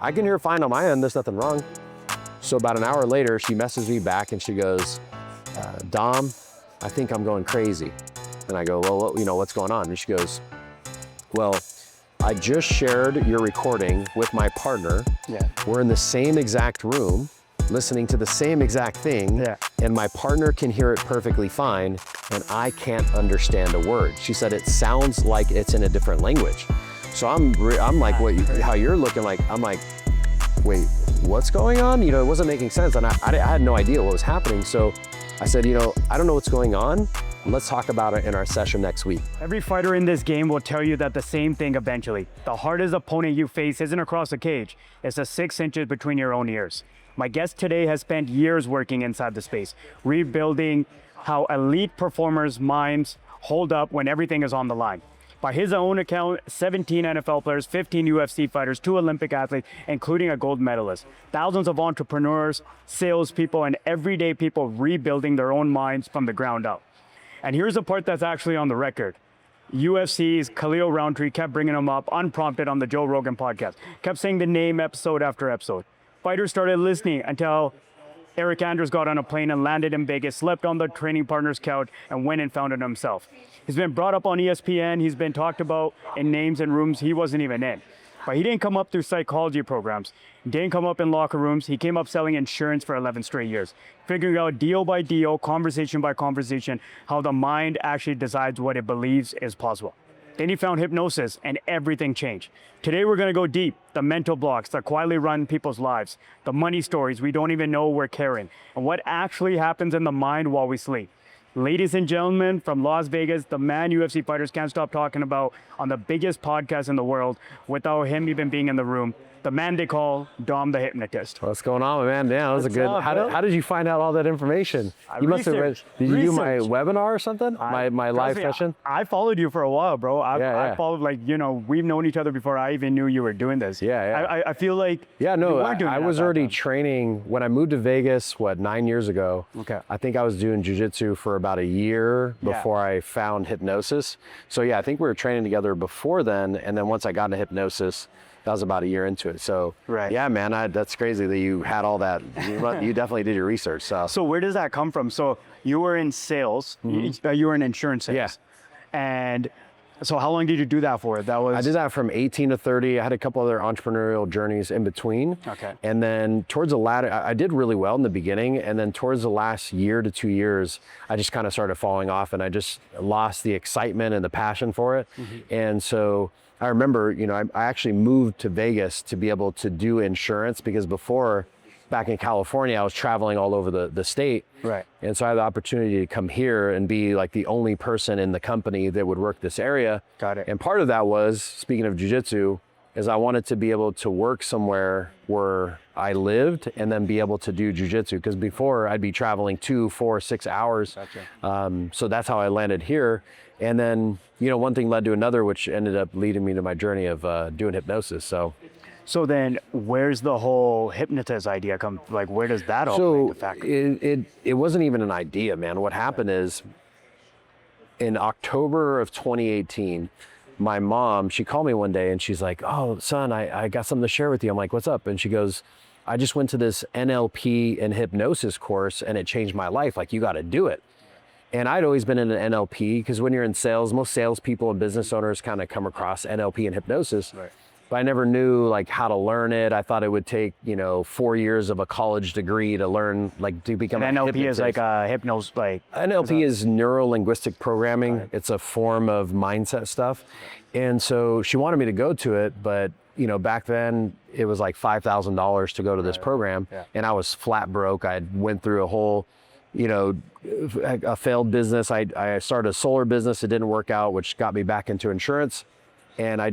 I can hear fine on my end, there's nothing wrong. So about an hour later, she messages me back and she goes, Dom, I think I'm going crazy. And I go, well, what's going on? And she goes, well, I just shared your recording with my partner. Yeah. We're in the same exact room, listening to the same exact thing, and my partner can hear it perfectly fine, and I can't understand a word. She said, it sounds like it's in a different language. So I'm like, how you're looking like, I'm like, wait, what's going on? It wasn't making sense, and I had no idea what was happening. So I said, I don't know what's going on. Let's talk about it in our session next week. Every fighter in this game will tell you that the same thing eventually. The hardest opponent you face isn't across the cage, it's the 6 inches between your own ears. My guest today has spent years working inside the space, rebuilding how elite performers' minds hold up when everything is on the line. By his own account, 17 NFL players, 15 UFC fighters, 2 Olympic athletes, including a gold medalist. Thousands of entrepreneurs, salespeople, and everyday people rebuilding their own minds from the ground up. And here's the part that's actually on the record. UFC's Khalil Roundtree kept bringing him up unprompted on the Joe Rogan podcast, kept saying the name episode after episode. Fighters started listening until Eric Andrews got on a plane and landed in Vegas, slept on the training partner's couch, and went and found it himself. He's been brought up on ESPN. He's been talked about in names and rooms he wasn't even in. But he didn't come up through psychology programs. He didn't come up in locker rooms. He came up selling insurance for 11 straight years, figuring out deal by deal, conversation by conversation, how the mind actually decides what it believes is possible. Then he found hypnosis and everything changed. Today we're gonna go deep, the mental blocks that quietly run people's lives, the money stories we don't even know we're carrying, and what actually happens in the mind while we sleep. Ladies and gentlemen, from Las Vegas, the man UFC fighters can't stop talking about on the biggest podcast in the world without him even being in the room, the man they call Dom the Hypnotist. What's going on, man? Yeah, that was a good. How did you find out all that information? You must have read. Did you do my webinar or something? My live session? I followed you for a while, bro. I followed, we've known each other before I even knew you were doing this. I feel like I was already training when I moved to Vegas, 9 years ago. Okay. I think I was doing jiu-jitsu for about a year before I found hypnosis. So I think we were training together before then, and then once I got into hypnosis, that was about a year into it. So yeah, man, that's crazy that you had all that. You definitely did your research. So where does that come from? So you were in sales, you were in insurance sales. Yeah. And so how long did you do that for? I did that from 18 to 30. I had a couple other entrepreneurial journeys in between. Okay. And then towards the latter, I did really well in the beginning. And then towards the last year to 2 years, I just kind of started falling off and I just lost the excitement and the passion for it. And so I remember, I actually moved to Vegas to be able to do insurance because before, back in California, I was traveling all over the state. Right. And so I had the opportunity to come here and be like the only person in the company that would work this area. Got it. And part of that was, speaking of jiu-jitsu, is I wanted to be able to work somewhere where I lived and then be able to do jiu-jitsu. Because before I'd be traveling 2, 4, 6 hours. Gotcha. So that's how I landed here. And then, one thing led to another, which ended up leading me to my journey of doing hypnosis. So then where's the whole hypnotist idea come? Like, where does that all play into factor? It wasn't even an idea, man. What happened is in October of 2018, my mom, she called me one day and she's like, oh, son, I got something to share with you. I'm like, what's up? And she goes, I just went to this NLP and hypnosis course and it changed my life. Like, you got to do it. And I'd always been in an NLP because when you're in sales, most salespeople and business owners kind of come across NLP and hypnosis. Right. But I never knew how to learn it. I thought it would take, 4 years of a college degree to learn, to become a hypnotist. NLP is like a hypnosis, NLP is neuro-linguistic programming. Right. It's a form of mindset stuff. And so she wanted me to go to it, but back then it was like $5,000 to go to this program. Yeah. And I was flat broke. I went through a whole, a failed business. I started a solar business. It didn't work out, which got me back into insurance. And I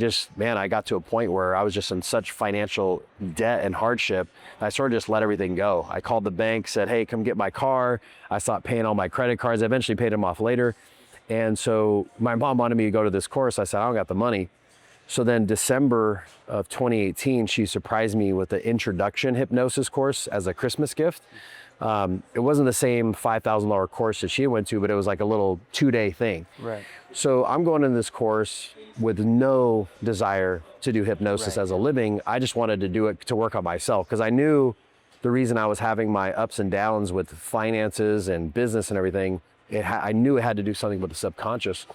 got to a point where I was just in such financial debt and hardship. I sort of just let everything go. I called the bank, said, hey, come get my car. I stopped paying all my credit cards. I eventually paid them off later. And so my mom wanted me to go to this course. I said, I don't got the money. So then December of 2018, she surprised me with the introduction hypnosis course as a Christmas gift. It wasn't the same $5,000 course that she went to, but it was like a little 2-day thing. Right. So I'm going in this course with no desire to do hypnosis as a living. I just wanted to do it to work on myself, because I knew the reason I was having my ups and downs with finances and business and everything, I knew it had to do something with the subconscious.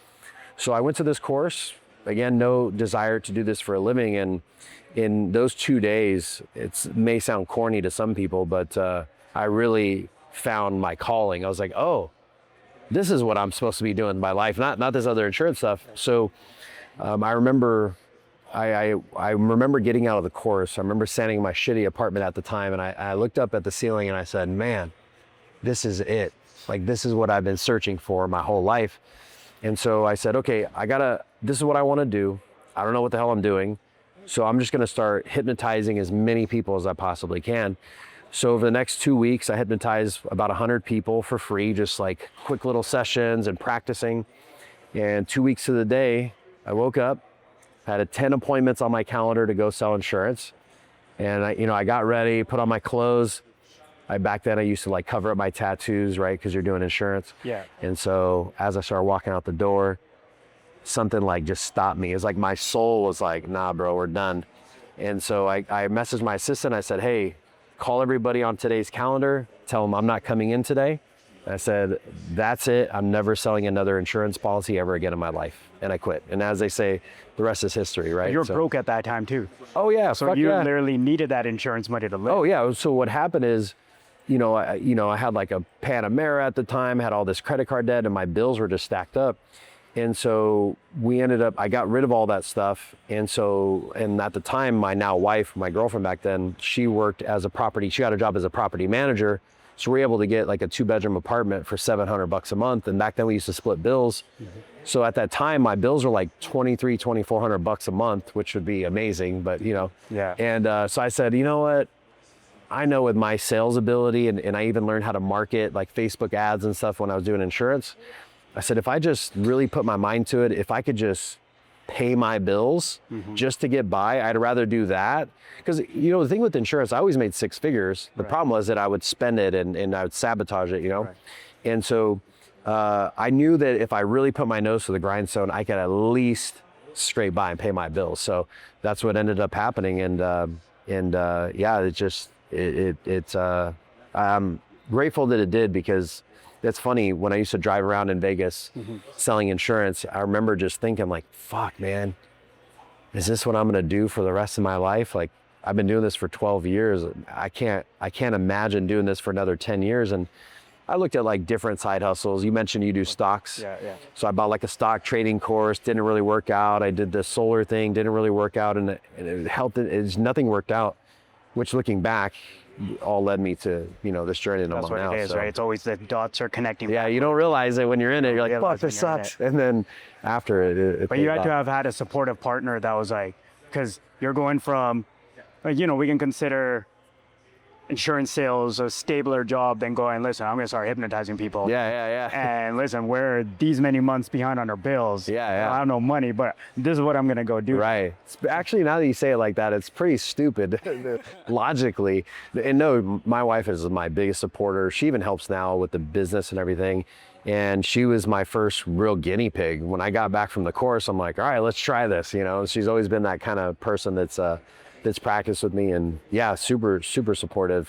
So I went to this course, again, no desire to do this for a living. And in those 2 days, it may sound corny to some people, but I really found my calling. I was like, oh, this is what I'm supposed to be doing in my life, not this other insurance stuff. So I remember getting out of the course. I remember standing in my shitty apartment at the time, and I looked up at the ceiling and I said, man, this is it. Like, this is what I've been searching for my whole life. And so I said, okay, this is what I want to do. I don't know what the hell I'm doing. So I'm just going to start hypnotizing as many people as I possibly can. So over the next 2 weeks, I hypnotized about 100 people for free, just like quick little sessions and practicing. And 2 weeks to the day, I woke up, had 10 appointments on my calendar to go sell insurance. And I got ready, put on my clothes. Back then I used to like cover up my tattoos, right? Because you're doing insurance. Yeah. And so as I started walking out the door, something like just stopped me. It's like my soul was like, nah, bro, we're done. And so I messaged my assistant. I said, hey, call everybody on today's calendar, tell them I'm not coming in today. And I said, that's it. I'm never selling another insurance policy ever again in my life. And I quit. And as they say, the rest is history, right? You're broke at that time too. Oh yeah. So you literally needed that insurance money to live. Oh yeah. So what happened is, I had like a Panamera at the time, had all this credit card debt, and my bills were just stacked up. And so I got rid of all that stuff. And at the time, my now wife, my girlfriend back then, she worked she got a job as a property manager. So we were able to get like a 2-bedroom apartment for $700 a month. And back then we used to split bills. Mm-hmm. So at that time, my bills were like $2,400 a month, which would be amazing, but Yeah. And so I said, you know what? I know with my sales ability, and I even learned how to market like Facebook ads and stuff when I was doing insurance. I said, if I just really put my mind to it, if I could just pay my bills just to get by, I'd rather do that. Because, the thing with insurance, I always made 6 figures. The problem was that I would spend it and I would sabotage it, Right. And so I knew that if I really put my nose to the grindstone, I could at least scrape by and pay my bills. So that's what ended up happening. I'm grateful that it did, because that's funny. When I used to drive around in Vegas selling insurance, I remember just thinking like, fuck, man, is this what I'm going to do for the rest of my life? Like, I've been doing this for 12 years. I can't imagine doing this for another 10 years. And I looked at like different side hustles. You mentioned you do stocks. Yeah. So I bought like a stock trading course, didn't really work out. I did the solar thing, didn't really work out. And nothing worked out, which looking back, all led me to, this journey that I'm on now. That's what it is, right? It's always the dots are connecting. Yeah, you don't realize it when you're in it. You're like, fuck, this sucks. And then after it But you had to have had a supportive partner that was like, because you're going from, we can consider insurance sales a stabler job than going, listen, I'm going to start hypnotizing people. Yeah. And listen, we're these many months behind on our bills. Yeah. I have no money, but this is what I'm going to go do. Right. Actually, now that you say it like that, it's pretty stupid logically. And no, my wife is my biggest supporter. She even helps now with the business and everything. And she was my first real guinea pig. When I got back from the course, I'm like, all right, let's try this. She's always been that kind of person that's practiced with me, and yeah, super, super supportive.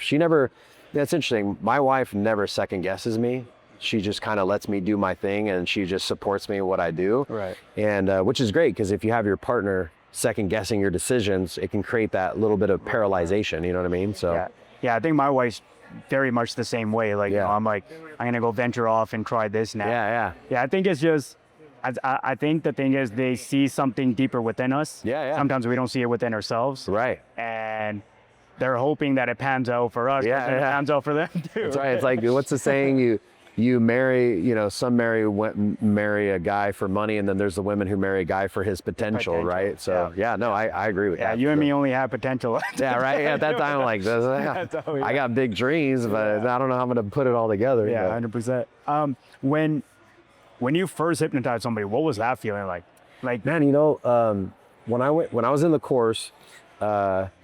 That's interesting. My wife never second guesses me. She just kind of lets me do my thing, and she just supports me in what I do. Right. And which is great, because if you have your partner second guessing your decisions, it can create that little bit of paralyzation. You know what I mean? So yeah, I think my wife's very much the same way. Like, I'm like, I'm gonna go venture off and try this now. Yeah. I think it's just, I think the thing is they see something deeper within us. Yeah. Sometimes we don't see it within ourselves. Right. And they're hoping that it pans out for us. Yeah. It pans out for them too. That's right. It's like, what's the saying? You marry, some marry a guy for money, and then there's the women who marry a guy for his potential. Right? So I agree with that. Yeah, you and me only have potential. Yeah, right. At that time, I'm like, I got big dreams, but I don't know how I'm going to put it all together. Yeah, 100%. When you first hypnotized somebody, what was that feeling like? Man, when I was in the course,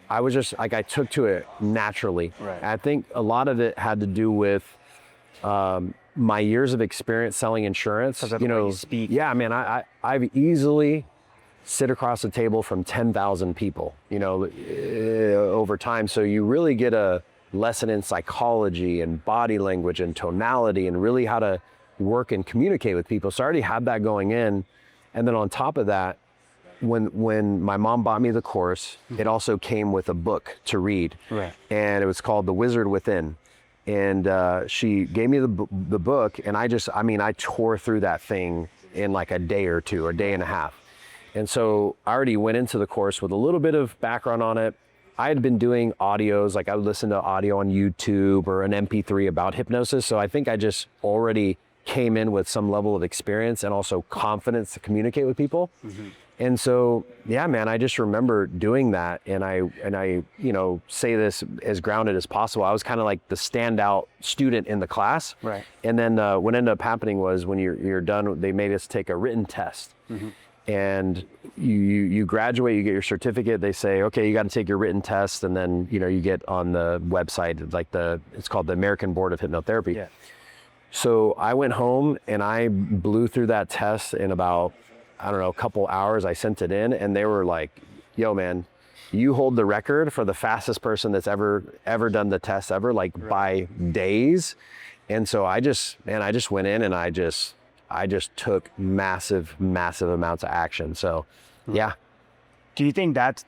I was just like, I took to it naturally. Right. I think a lot of it had to do with my years of experience selling insurance. Because of the way you speak. Yeah, man, I've easily sit across the table from 10,000 people, over time. So you really get a lesson in psychology and body language and tonality and really how to work and communicate with people. So I already had that going in. And then on top of that, when my mom bought me the course, it also came with a book to read. Right. And it was called The Wizard Within. And she gave me the book, and I tore through that thing in like a day or two, or day and a half. And so I already went into the course with a little bit of background on it. I had been doing audios, like I would listen to audio on YouTube or an MP3 about hypnosis. So I think I just already came in with some level of experience and also confidence to communicate with people. Mm-hmm. And so, yeah, man, I just remember doing that. And I say this as grounded as possible. I was kind of like the standout student in the class. Right. And then what ended up happening was when you're done, they made us take a written test. Mm-hmm. And you graduate, you get your certificate. They say, okay, you got to take your written test. And then, you get on the website, like it's called the American Board of Hypnotherapy. Yeah. So I went home and I blew through that test in about, a couple hours. I sent it in and they were like, yo, man, you hold the record for the fastest person that's ever done the test ever, like right. by days. And so I just went in and I just took massive amounts of action. So, yeah. Do you think that's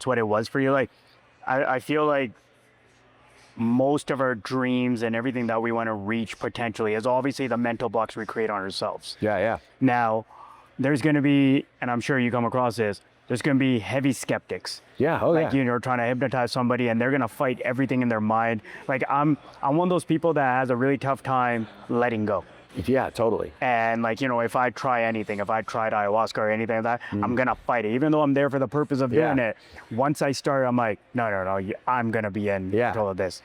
what it was for you? Like, I feel like most of our dreams and everything that we want to reach potentially is obviously the mental blocks we create on ourselves. Yeah. Now, there's going to be, and I'm sure you come across this, there's going to be heavy skeptics. Yeah. Oh, like, yeah. You're trying to hypnotize somebody and they're going to fight everything in their mind. Like, I'm one of those people that has a really tough time letting go. Yeah, totally. And like, if I try anything, if I tried ayahuasca or anything like that, I'm going to fight it. Even though I'm there for the purpose of doing it. Once I start, I'm like, no, I'm going to be in control of this.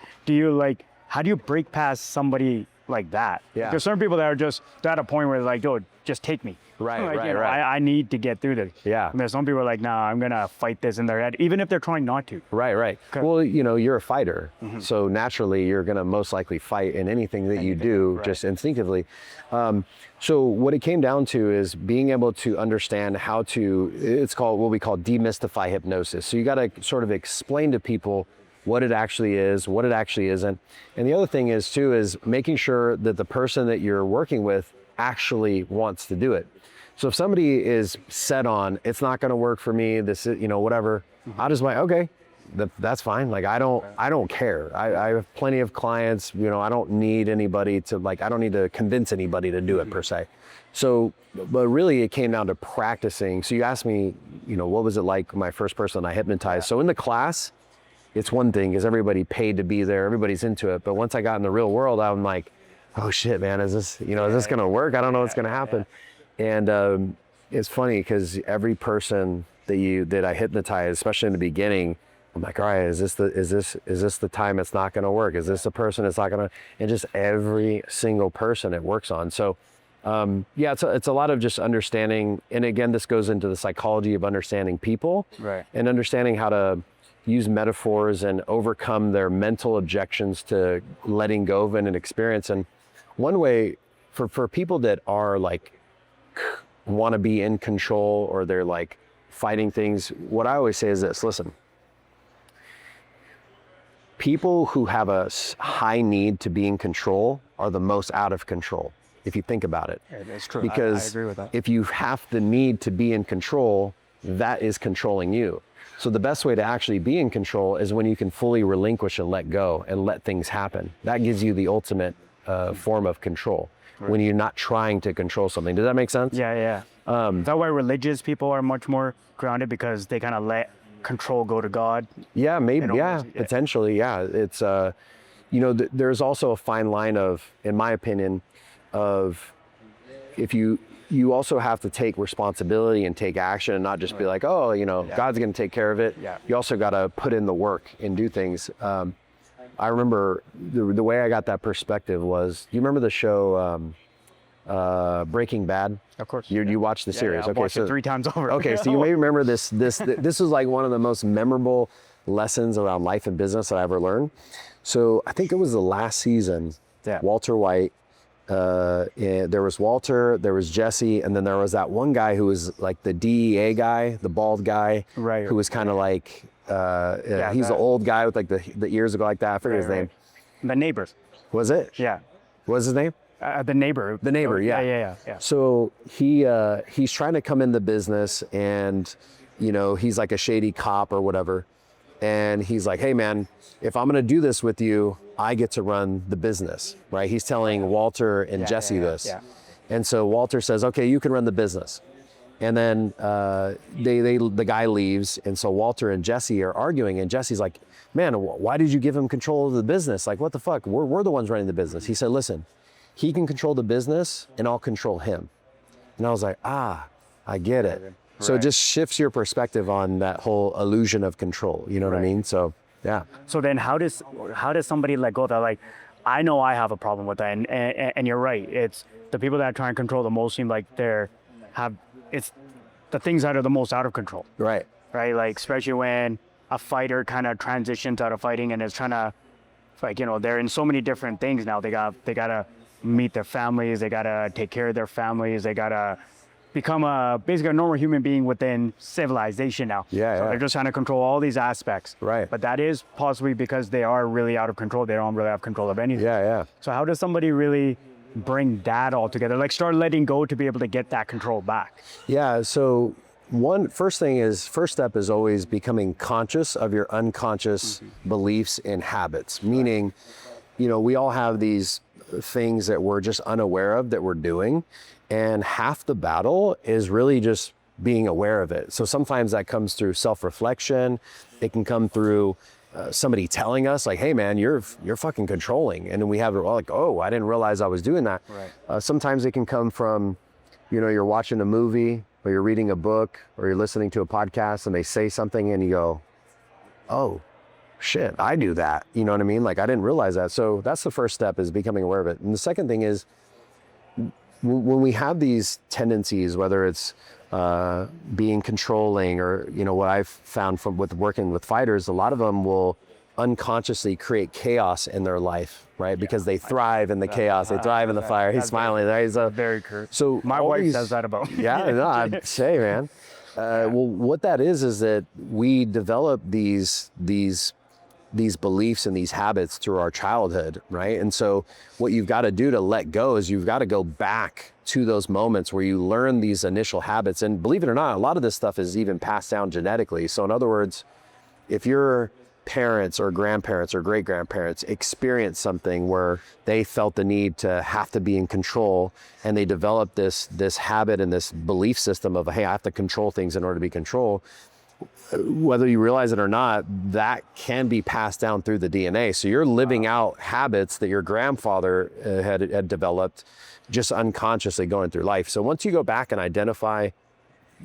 How do you break past somebody like that? Yeah. There's some people that are just at a point where they're like, dude, just take me. Right, right. Right. I need to get through this. Yeah. And there's some people are like, nah, I'm going to fight this in their head, even if they're trying not to. Right. Well, you're a fighter. Mm-hmm. So naturally, you're going to most likely fight in anything that you do, just instinctively. So what it came down to is being able to understand how to, it's called what we call demystify hypnosis. So you got to sort of explain to people what it actually is, what it actually isn't. And the other thing is making sure that the person that you're working with actually wants to do it. So if somebody is set on, it's not going to work for me, this is, whatever, I'll just like, okay, that's fine. Like, I don't care. I have plenty of clients, I don't need anybody to I don't need to convince anybody to do it per se. So, but really it came down to practicing. So you asked me, what was it like my first person I hypnotized? So in the class, it's one thing because everybody paid to be there, everybody's into it. But once I got in the real world, I'm like, oh shit, man, is this going to work? I don't know what's going to happen. And it's funny because every person that I hypnotize, especially in the beginning, I'm like, all right, is this the time it's not going to work? Is this the person it's not going to? And just every single person it works on. So, it's a lot of just understanding. And again, this goes into the psychology of understanding people, right, and understanding how to use metaphors and overcome their mental objections to letting go of an experience. And one way for people that are like want to be in control or they're like fighting things, what I always say is this: listen, people who have a high need to be in control are the most out of control, if you think about it. Yeah, that's true. Because I agree with that. If you have the need to be in control, that is controlling you. So the best way to actually be in control is when you can fully relinquish and let go and let things happen. That gives you the ultimate form of control, when you're not trying to control something. Does that make sense? Yeah. Is that why religious people are much more grounded, because they kind of let control go to God? Yeah, maybe. Potentially. Yeah. It's, there's also a fine line of, in my opinion, of if you also have to take responsibility and take action and not just be like, God's going to take care of it. Yeah. You also got to put in the work and do things. I remember the way I got that perspective was, you remember the show Breaking Bad? Of course. You watched the series. I've watched it 3 times over. Okay, so you may remember this. This was like one of the most memorable lessons around life and business that I ever learned. So I think it was the last season, Walter White, there was Walter, there was Jesse, and then there was that one guy who was like the DEA guy, the bald guy, who was kind of like, he's the old guy with like the ears that go like that. I forget his name. The Neighbor. Was it? Yeah. What was his name? The Neighbor. The Neighbor, yeah. So he's trying to come in the business, and he's like a shady cop or whatever. And he's like, hey man, if I'm gonna do this with you, I get to run the business, right? He's telling Walter and Jesse this. And so Walter says, okay, you can run the business. And then the guy leaves, and so Walter and Jesse are arguing, and Jesse's like, man, why did you give him control of the business? Like, what the fuck? We're the ones running the business. He said, listen, he can control the business and I'll control him. And I was like, I get it. So it just shifts your perspective on that whole illusion of control. You know what I mean? So, yeah. So then how does somebody let go of that? Like, I know I have a problem with that. And you're right. It's the people that try and control the most seem like it's the things that are the most out of control. Right. Right. Like, especially when a fighter kind of transitions out of fighting and is trying to, like, they're in so many different things now. They gotta meet their families. They gotta take care of their families. They gotta become basically a normal human being within civilization now. So they're just trying to control all these aspects. Right. But that is possibly because they are really out of control. They don't really have control of anything. So how does somebody really bring that all together? Like, start letting go to be able to get that control back? Yeah. So first step is always becoming conscious of your unconscious beliefs and habits. Meaning, we all have these things that we're just unaware of that we're doing. And half the battle is really just being aware of it. So sometimes that comes through self-reflection. It can come through somebody telling us like, hey man, you're fucking controlling. And then we have it like, oh, I didn't realize I was doing that. Sometimes it can come from, you're watching a movie or you're reading a book or you're listening to a podcast and they say something and you go, oh shit, I do that. You know what I mean? Like, I didn't realize that. So that's the first step, is becoming aware of it. And the second thing is, when we have these tendencies, whether it's being controlling or, what I've found with working with fighters, a lot of them will unconsciously create chaos in their life, right? Because they thrive in the chaos, they thrive in the fire. He's smiling. He's very curt. So my wife says that about me. I'd say, man. Well, what that is that we develop these beliefs and these habits through our childhood, right? And so what you've got to do to let go is you've got to go back to those moments where you learn these initial habits. And believe it or not, a lot of this stuff is even passed down genetically. So in other words, if your parents or grandparents or great-grandparents experience something where they felt the need to have to be in control, and they developed this habit and this belief system of, hey, I have to control things in order to be controlled, whether you realize it or not, that can be passed down through the DNA. So you're living out habits that your grandfather had developed just unconsciously going through life. So once you go back and identify,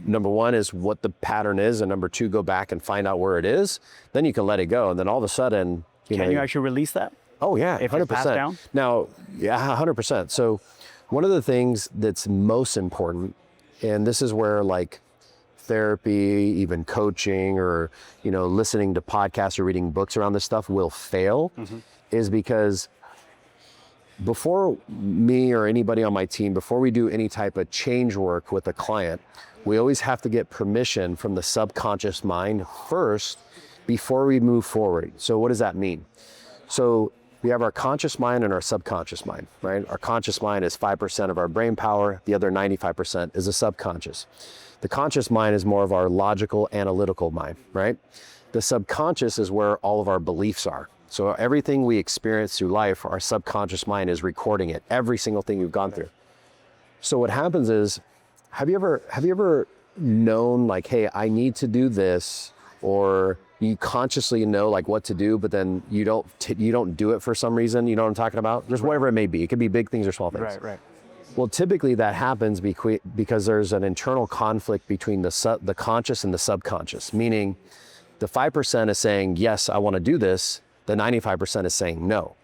number one is what the pattern is, and number two, go back and find out where it is, then you can let it go. And then all of a sudden, can you actually release that? Oh yeah, if 100%. It's passed down? Now, yeah, 100%. So one of the things that's most important, and this is where like therapy, even coaching, or listening to podcasts or reading books around this stuff will fail, is because before me or anybody on my team, before we do any type of change work with a client, we always have to get permission from the subconscious mind first before we move forward. So what does that mean? So we have our conscious mind and our subconscious mind, right? Our conscious mind is 5% of our brain power. The other 95% is the subconscious. The conscious mind is more of our logical, analytical mind, right? The subconscious is where all of our beliefs are. So everything we experience through life, our subconscious mind is recording it, every single thing we've gone through. So what happens is, have you ever known like, hey, I need to do this, or you consciously know like what to do, but then you don't do it for some reason? You know what I'm talking about? Just whatever it may be. It could be big things or small things. Right. Well, typically that happens because there's an internal conflict between the conscious and the subconscious, meaning the 5% is saying, yes, I want to do this. The 95% is saying no.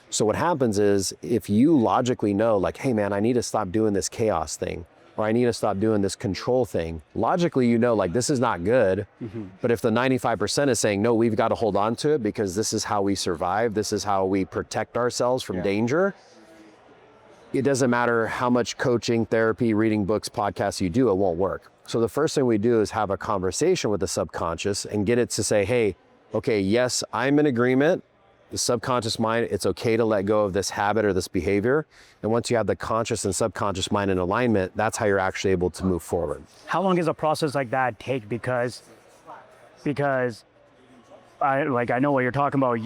So what happens is, if you logically know like, hey man, I need to stop doing this chaos thing, or I need to stop doing this control thing. Logically, you know, like this is not good, but if the 95% is saying, no, we've got to hold on to it because this is how we survive, this is how we protect ourselves from danger, it doesn't matter how much coaching, therapy, reading books, podcasts you do, it won't work. So the first thing we do is have a conversation with the subconscious and get it to say, hey, okay, yes, I'm in agreement. The subconscious mind, it's okay to let go of this habit or this behavior. And once you have the conscious and subconscious mind in alignment, that's how you're actually able to move forward. How long does a process like that take? Because I know what you're talking about,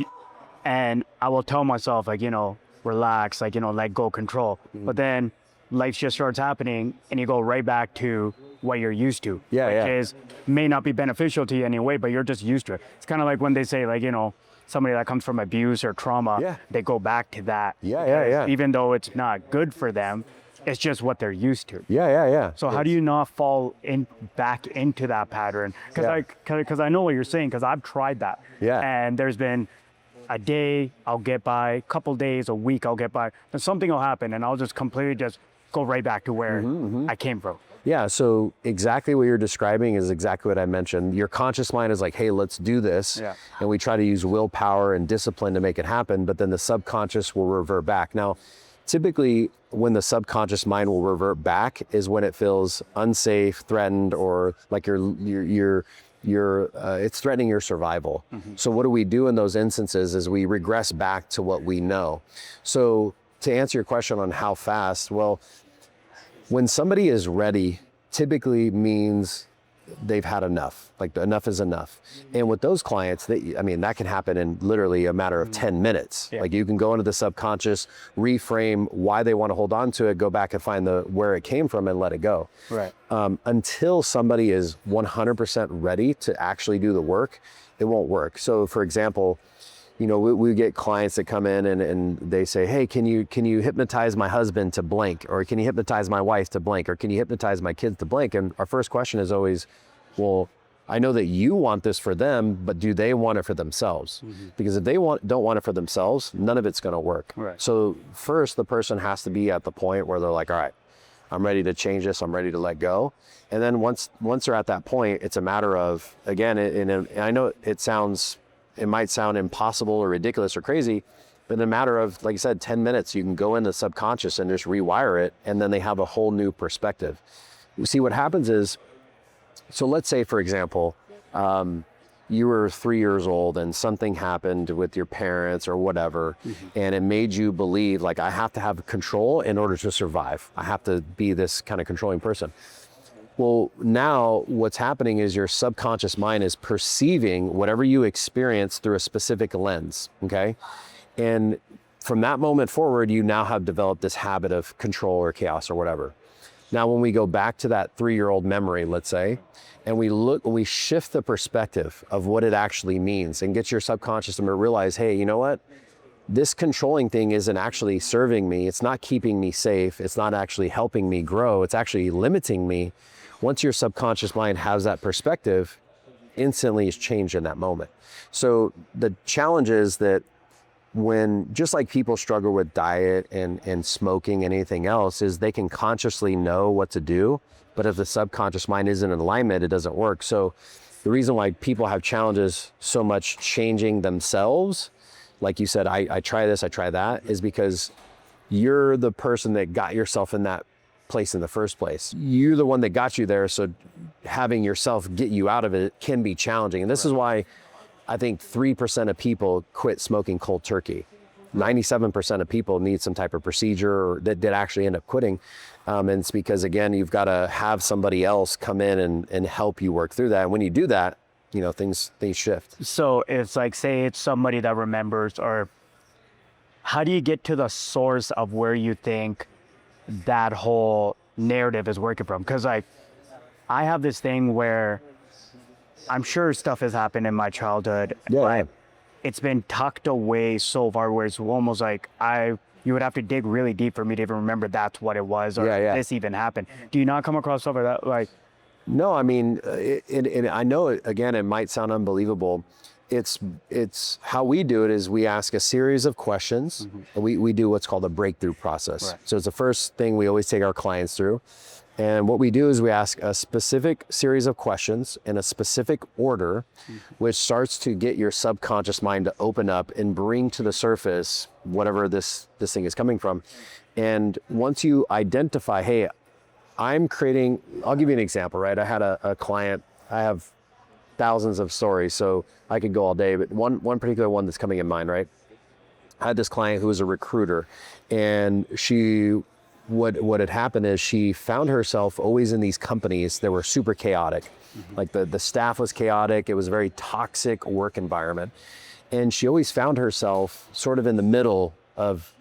and I will tell myself, like, you know, relax, like, you know, let go, control. But then life just starts happening and you go right back to what you're used to. Which is may not be beneficial to you anyway, but you're just used to it. It's kind of like when they say, like, you know, somebody that comes from abuse or trauma, they go back to that. Even though it's not good for them, it's just what they're used to. So how do you not fall back into that pattern? Because I know what you're saying, because I've tried that. And there's been a day I'll get by, a couple days, a week I'll get by, then something will happen and I'll just completely just go right back to where I came from. Yeah, so exactly what you're describing is exactly what I mentioned. Your conscious mind is like, hey, let's do this. And we try to use willpower and discipline to make it happen, but then the subconscious will revert back. Now, typically when the subconscious mind will revert back is when it feels unsafe, threatened, or like it's threatening your survival. So what do we do in those instances is we regress back to what we know. So to answer your question on how fast, well, when somebody is ready, typically means they've had enough, like enough is enough. And with those clients, that can happen in literally a matter of 10 minutes. Like you can go into the subconscious, reframe why they want to hold on to it, go back and find where it came from and let it go. Until somebody is 100% ready to actually do the work, it won't work. So for example, you know, we get clients that come in and they say, hey, can you hypnotize my husband to blank? Or can you hypnotize my wife to blank? Or can you hypnotize my kids to blank? And our first question is always, well, I know that you want this for them, but do they want it for themselves? Because if they don't want it for themselves, none of it's going to work. So first, the person has to be at the point where they're like, all right, I'm ready to change this. I'm ready to let go. And then once they're at that point, it's a matter of, again, and I know it might sound impossible or ridiculous or crazy, but in a matter of, like I said, 10 minutes, you can go into subconscious and just rewire it, and then they have a whole new perspective. You see, what happens is, so let's say, for example, you were 3 years old and something happened with your parents or whatever, and it made you believe, like, I have to have control in order to survive. I have to be this kind of controlling person. Well, now what's happening is your subconscious mind is perceiving whatever you experience through a specific lens, okay? And from that moment forward, you now have developed this habit of control or chaos or whatever. Now, when we go back to that 3-year-old memory, let's say, and we shift the perspective of what it actually means and get your subconscious to realize, hey, you know what? This controlling thing isn't actually serving me. It's not keeping me safe. It's not actually helping me grow. It's actually limiting me. Once your subconscious mind has that perspective, instantly it's changed in that moment. So the challenge is that just like people struggle with diet and smoking and anything else, is they can consciously know what to do, but if the subconscious mind isn't in alignment, it doesn't work. So the reason why people have challenges so much changing themselves, like you said, I try this, I try that, is because you're the person that got yourself in that place in the first place. You're the one that got you there, so having yourself get you out of it can be challenging. And this is why I think 3% of people quit smoking cold turkey. 97% of people need some type of procedure or that actually end up quitting. And it's because, again, you've got to have somebody else come in and help you work through that. And when you do that, you know, things shift. So it's like, say it's somebody that remembers, or how do you get to the source of where you think that whole narrative is working from? Because I have this thing where I'm sure stuff has happened in my childhood, but it's been tucked away so far where it's almost like you would have to dig really deep for me to even remember that's what it was, or this even happened. Do you not come across stuff like that? Like, no, I mean, I know, again, it might sound unbelievable. It's how we do it is we ask a series of questions. And we do what's called a breakthrough process. So it's the first thing we always take our clients through. And what we do is we ask a specific series of questions in a specific order, which starts to get your subconscious mind to open up and bring to the surface whatever this thing is coming from. And once you identify, hey, I'm creating, I'll give you an example, right? I had a client, I have thousands of stories, so I could go all day, but one particular one that's coming in mind, right? I had this client who was a recruiter, and what had happened is she found herself always in these companies that were super chaotic. Like the staff was chaotic, it was a very toxic work environment. And she always found herself sort of in the middle of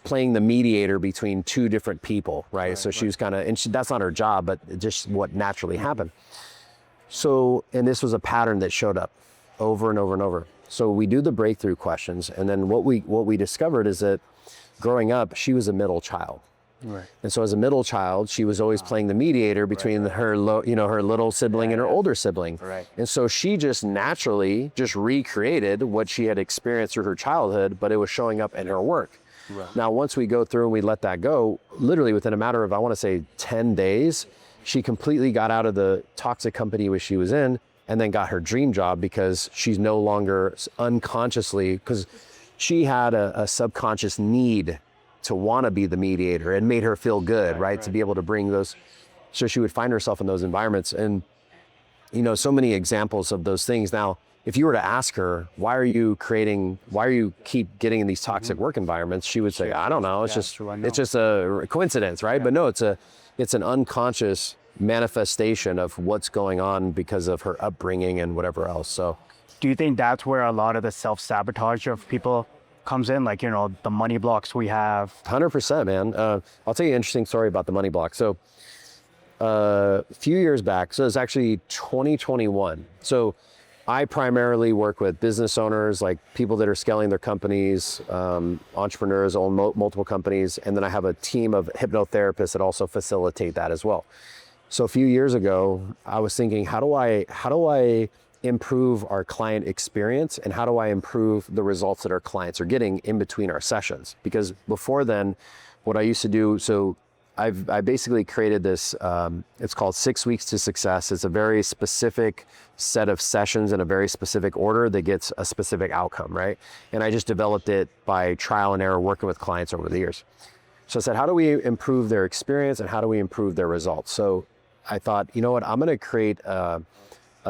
playing the mediator between two different people, right? So she was kind of, and that's not her job, but just what naturally happened. So, and this was a pattern that showed up over and over and over. So we do the breakthrough questions, and then what we discovered is that growing up, she was a middle child. Right. And so as a middle child, she was always playing the mediator between her little sibling and her older sibling. Right. And so she just naturally just recreated what she had experienced through her childhood, but it was showing up in her work. Right. Now, once we go through and we let that go, literally within a matter of, I want to say 10 days, she completely got out of the toxic company which she was in, and then got her dream job because she's no longer unconsciously, because she had a subconscious need to want to be the mediator. It made her feel good, right? To be able to bring those, so she would find herself in those environments. And, so many examples of those things. Now, if you were to ask her, why are you keep getting in these toxic work environments? She would say, I don't know. It's just a coincidence, right? But no, it's an unconscious manifestation of what's going on because of her upbringing and whatever else. So Do you think that's where a lot of the self-sabotage of people comes in? Like, the money blocks we have? 100%, man. I'll tell you an interesting story about the money block. So a few years back, so it's actually 2021. So I primarily work with business owners, like people that are scaling their companies, entrepreneurs own multiple companies. And then I have a team of hypnotherapists that also facilitate that as well. So a few years ago, I was thinking, how do I improve our client experience, and how do I improve the results that our clients are getting in between our sessions? Because before then, what I used to do, so I basically created this, it's called 6 Weeks to Success. It's a very specific set of sessions in a very specific order that gets a specific outcome, right? And I just developed it by trial and error, working with clients over the years. So I said, how do we improve their experience and how do we improve their results? So I thought, you know what, I'm gonna create a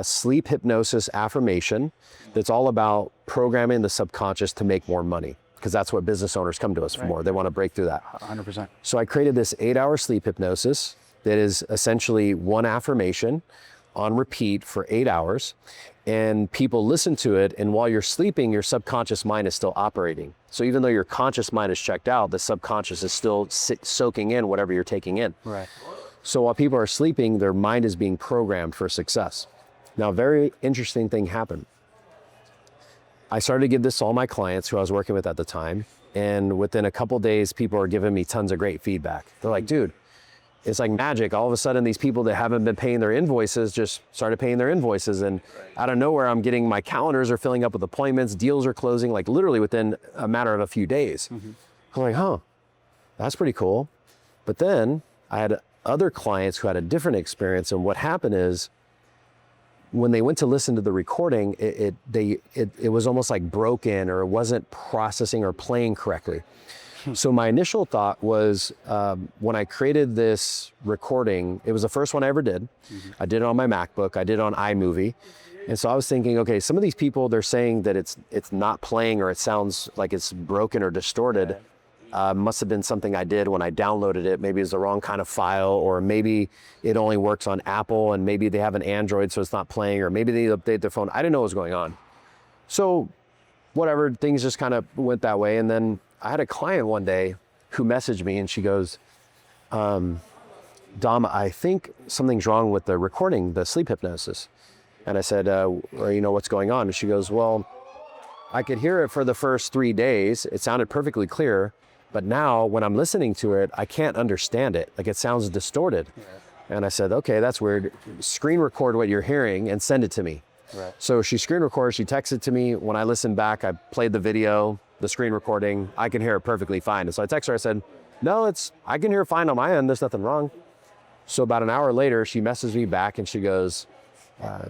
sleep hypnosis affirmation that's all about programming the subconscious to make more money, because that's what business owners come to us for. They want to break through that. 100%. So I created this 8-hour sleep hypnosis that is essentially one affirmation on repeat for 8 hours. And people listen to it, and while you're sleeping, your subconscious mind is still operating. So even though your conscious mind is checked out, the subconscious is still soaking in whatever you're taking in. Right. So while people are sleeping, their mind is being programmed for success. Now, a very interesting thing happened. I started to give this to all my clients who I was working with at the time. And within a couple days, people are giving me tons of great feedback. They're like, dude, it's like magic. All of a sudden, these people that haven't been paying their invoices just started paying their invoices. And out of nowhere, I'm getting, my calendars are filling up with appointments, deals are closing, like literally within a matter of a few days. I'm like, that's pretty cool. But then I had other clients who had a different experience. And what happened is, when they went to listen to the recording, it was almost like broken, or it wasn't processing or playing correctly. So my initial thought was, when I created this recording, it was the first one I ever did. I did it on my MacBook, I did it on iMovie. And so I was thinking, okay, some of these people, they're saying that it's not playing, or it sounds like it's broken or distorted. Must have been something I did when I downloaded it. Maybe it's the wrong kind of file, or maybe it only works on Apple, and maybe they have an Android, so it's not playing, or maybe they update their phone. I didn't know what was going on. So whatever, things just kind of went that way. And then I had a client one day who messaged me, and she goes, Dom, I think something's wrong with the recording, the sleep hypnosis. And I said, what's going on? And she goes, well, I could hear it for the first 3 days. It sounded perfectly clear. But now when I'm listening to it, I can't understand it. Like, it sounds distorted. And I said, okay, that's weird. Screen record what you're hearing and send it to me. Right. So she screen recorded, she texted to me. When I listened back, I played the video, the screen recording. I can hear it perfectly fine. And so I texted her, I said, no, I can hear it fine on my end. There's nothing wrong. So about an hour later, she messages me back and she goes,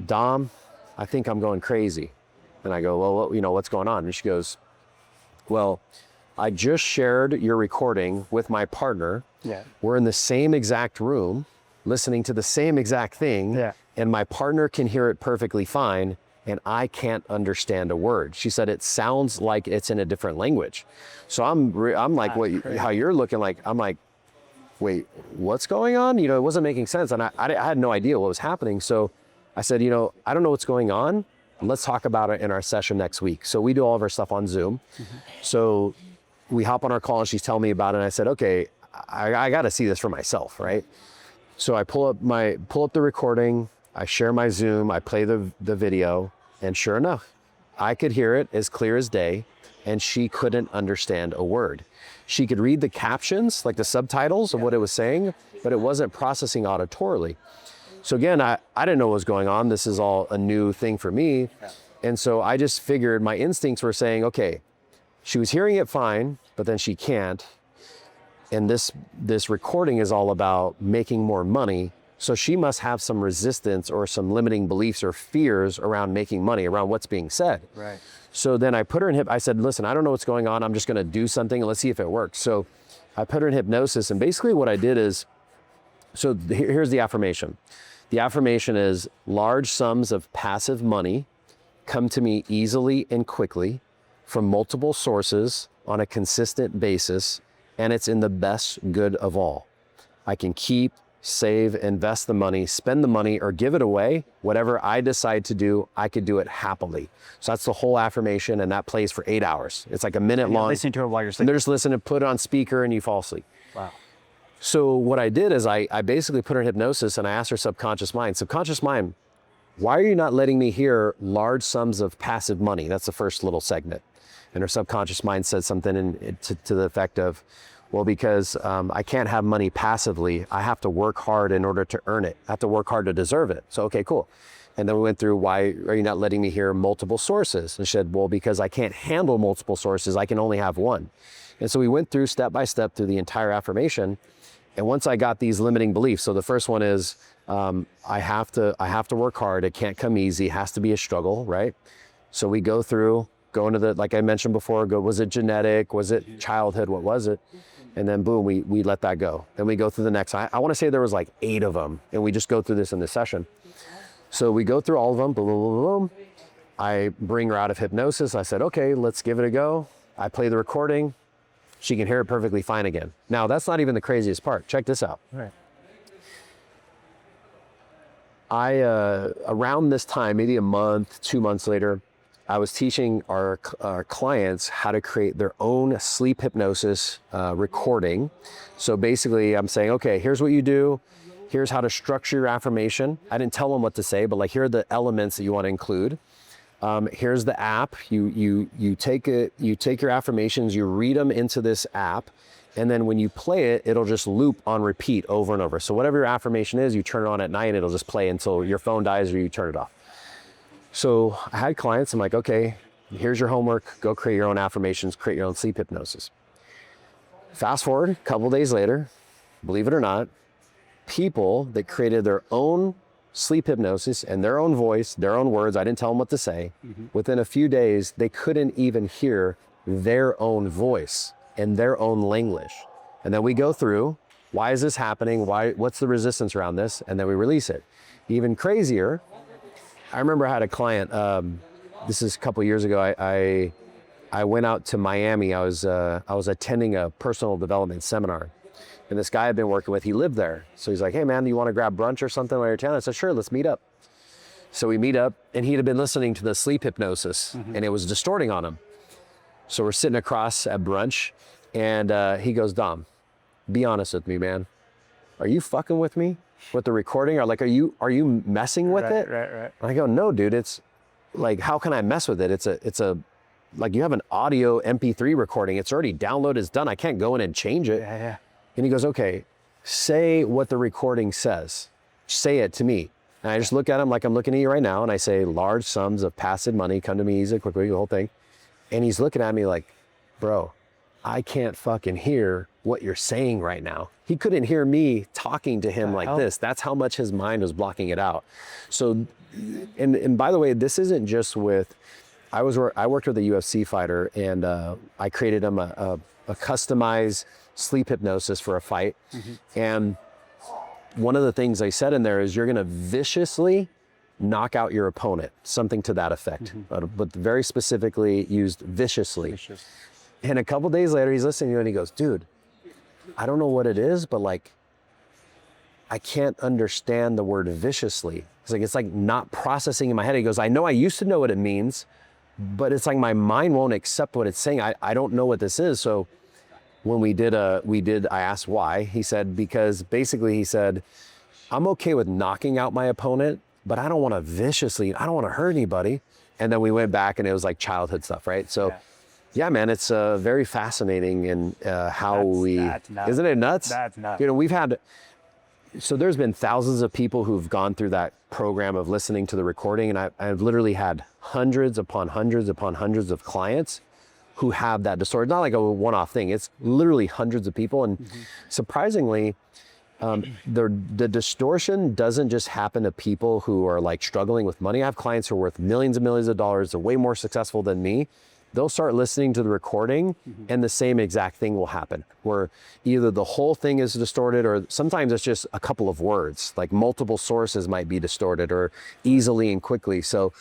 Dom, I think I'm going crazy. And I go, well, what's going on? And she goes, well, I just shared your recording with my partner. Yeah. We're in the same exact room, listening to the same exact thing. Yeah. And my partner can hear it perfectly fine. And I can't understand a word. She said, it sounds like it's in a different language. So I'm like, how you're looking like, I'm like, wait, what's going on? It wasn't making sense. And I had no idea what was happening. So I said, I don't know what's going on. Let's talk about it in our session next week. So we do all of our stuff on Zoom. So we hop on our call and she's telling me about it. And I said, okay, I got to see this for myself, right? So I pull up the recording, I share my Zoom, I play the video, and sure enough, I could hear it as clear as day, and she couldn't understand a word. She could read the captions, like the subtitles of what it was saying, but it wasn't processing auditorily. So again, I didn't know what was going on. This is all a new thing for me. And so I just figured my instincts were saying, okay, she was hearing it fine, but then she can't. And this recording is all about making more money. So she must have some resistance or some limiting beliefs or fears around making money, around what's being said. Right. So then I put her in I said, listen, I don't know what's going on. I'm just going to do something and let's see if it works. So I put her in hypnosis. And basically what I did is, so here's the affirmation. The affirmation is, large sums of passive money come to me easily and quickly from multiple sources on a consistent basis, and it's in the best good of all. I can keep, save, invest the money, spend the money, or give it away. Whatever I decide to do, I could do it happily. So that's the whole affirmation, and that plays for 8 hours. It's like a minute long. Listen to it while you're And sleeping. they're just listening, put it on speaker, and you fall asleep. Wow. So what I did is I basically put her in hypnosis and I asked her subconscious mind, why are you not letting me hear large sums of passive money? That's the first little segment. And her subconscious mind said something to the effect of, well, because I can't have money passively. I have to work hard in order to earn it. I have to work hard to deserve it. So, okay, cool. And then we went through, why are you not letting me hear multiple sources? And she said, well, because I can't handle multiple sources. I can only have one. And so we went through step by step through the entire affirmation. And once I got these limiting beliefs, so the first one is, I have to work hard. It can't come easy. It has to be a struggle, right? So we go into the, like I mentioned before, was it genetic? Was it childhood? What was it? And then boom, we let that go. Then we go through the next, I want to say there was like 8 of them. And we just go through this in this session. So we go through all of them, boom, boom, boom, boom. I bring her out of hypnosis. I said, okay, let's give it a go. I play the recording. She can hear it perfectly fine again. Now, that's not even the craziest part. Check this out. Right. Around this time, maybe a month, 2 months later, I was teaching our clients how to create their own sleep hypnosis recording. So basically, I'm saying, okay, here's what you do. Here's how to structure your affirmation. I didn't tell them what to say, but like, here are the elements that you want to include. Here's the app. You take your affirmations, you read them into this app, and then when you play it, it'll just loop on repeat over and over. So whatever your affirmation is, you turn it on at night and it'll just play until your phone dies or you turn it off. So I had clients, I'm like, okay, here's your homework, go create your own affirmations, create your own sleep hypnosis. Fast forward a couple days later, believe it or not, people that created their own sleep hypnosis in their own voice, their own words, I didn't tell them what to say, within a few days, they couldn't even hear their own voice in their own language. And then we go through, why is this happening? What's the resistance around this? And then we release it. Even crazier, I remember I had a client, this is a couple years ago, I went out to Miami. I was attending a personal development seminar. And this guy I've been working with, he lived there. So he's like, hey man, do you want to grab brunch or something while you're in town? I said, sure, let's meet up. So we meet up and he had been listening to the sleep hypnosis and it was distorting on him. So we're sitting across at brunch and he goes, Dom, be honest with me, man. Are you fucking with me with the recording? Or like, are you messing with it? Right. And I go, no, dude, it's like, how can I mess with it? It's a, like you have an audio MP3 recording. It's already downloaded, it's done. I can't go in and change it. Yeah. And he goes, okay, say what the recording says. Say it to me. And I just look at him like I'm looking at you right now. And I say, large sums of passive money come to me easily, quickly, the whole thing. And he's looking at me like, bro, I can't fucking hear what you're saying right now. He couldn't hear me talking to him like this. That's how much his mind was blocking it out. So, and by the way, this isn't just with, I worked with a UFC fighter, and I created him a customized sleep hypnosis for a fight. And one of the things I said in there is you're gonna viciously knock out your opponent, something to that effect, but very specifically used viciously. And a couple days later, he's listening to it and he goes, dude, I don't know what it is, but like, I can't understand the word viciously. It's like not processing in my head. He goes, I know I used to know what it means, but it's like my mind won't accept what it's saying. I don't know what this is. So when I asked why. He said, because basically he said, I'm okay with knocking out my opponent, but I don't want to I don't want to hurt anybody. And then we went back and it was like childhood stuff, right? So yeah, man, it's very fascinating in that's nuts. Isn't it nuts? That's nuts. You know, so there's been thousands of people who've gone through that program of listening to the recording, and I've literally had hundreds upon hundreds upon hundreds of clients who have that distortion. Not like a one-off thing. It's literally hundreds of people, and surprisingly, the distortion doesn't just happen to people who are like struggling with money. I have clients who are worth millions and millions of dollars. They're way more successful than me. They'll start listening to the recording and the same exact thing will happen, where either the whole thing is distorted, or sometimes it's just a couple of words, like multiple sources might be distorted or easily and quickly. So,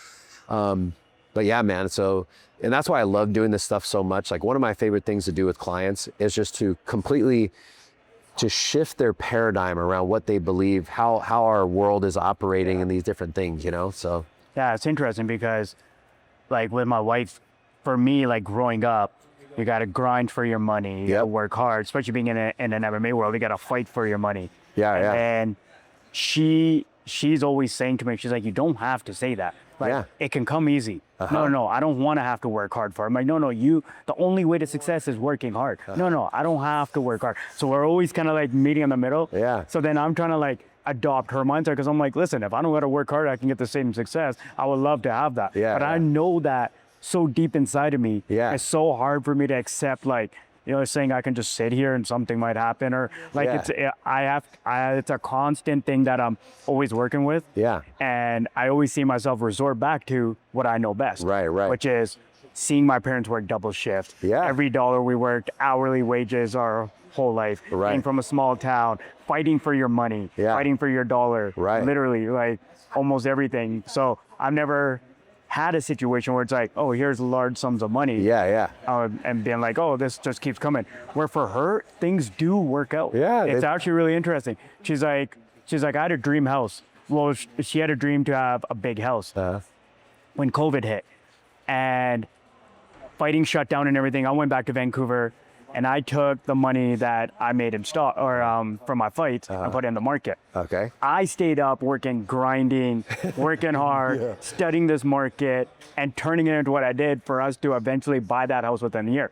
but yeah, man. So, and that's why I love doing this stuff so much. Like one of my favorite things to do with clients is just to completely to shift their paradigm around what they believe, how our world is operating in these different things, you know? So. Yeah, it's interesting because like with my wife, for me, like growing up, you got to grind for your money, you gotta work hard, especially being in an MMA world, you got to fight for your money. And she's always saying to me, she's like, you don't have to say that. Like, it can come easy. No, I don't want to have to work hard for it. I'm like, no, the only way to success is working hard. No, I don't have to work hard. So we're always kind of like meeting in the middle. So then I'm trying to like adopt her mindset, because I'm like, listen, if I don't got to work hard, I can get the same success. I would love to have that. But I know that so deep inside of me, it's so hard for me to accept, like, you know, saying I can just sit here and something might happen, or like it's a constant thing that I'm always working with. And I always see myself resort back to what I know best. Which is seeing my parents work double shift. Every dollar we worked, hourly wages our whole life. Being from a small town, fighting for your money, fighting for your dollar. Literally, like almost everything. So I've never had a situation where it's like, oh, here's large sums of money. And being like, oh, this just keeps coming. Where for her, things do work out. It's actually really interesting. She's like, I had a dream house. Well, she had a dream to have a big house when COVID hit, and fighting shut down and everything. I went back to Vancouver, and I took the money that I made in stock or from my fights and put it in the market. I stayed up working, grinding, working hard, studying this market, and turning it into what I did for us to eventually buy that house within a year.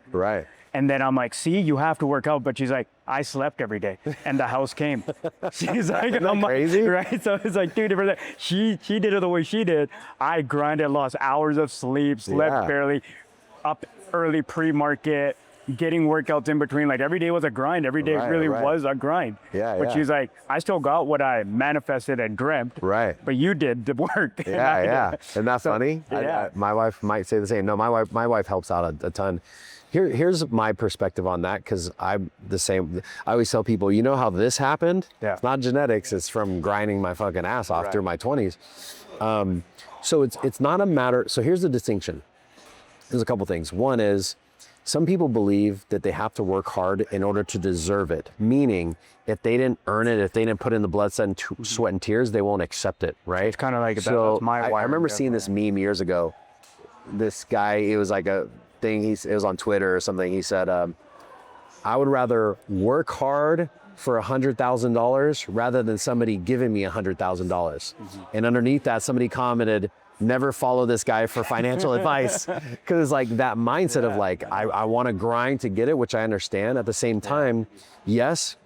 And then I'm like, see, you have to work out. But she's like, I slept every day and the house came. She's like, Isn't that crazy? Right? So it's like two different things. She did it the way she did. I grinded, lost hours of sleep, slept barely, up early pre-market, getting workouts in between. Like every day was a grind. Every day really was a grind. But she's like, I still got what I manifested and dreamt. But you did the work. Isn't that funny? My wife might say the same. No, my wife helps out a ton. Here's my perspective on that, because I'm the same. I always tell people, you know how this happened? It's not genetics. It's from grinding my fucking ass off through my 20s. So it's not a matter. So here's the distinction. There's a couple things. One is, some people believe that they have to work hard in order to deserve it. Meaning, if they didn't earn it, if they didn't put in the blood, sweat, and tears, they won't accept it, right? It's kind of like so I remember seeing this meme years ago. This guy, it was like a thing. It was on Twitter or something. He said, "I would rather work hard for $100,000 rather than somebody giving me $100,000." And underneath that, somebody commented, "Never follow this guy for financial advice," because it's like that mindset of like, I want to grind to get it, which I understand. At the same time, yes,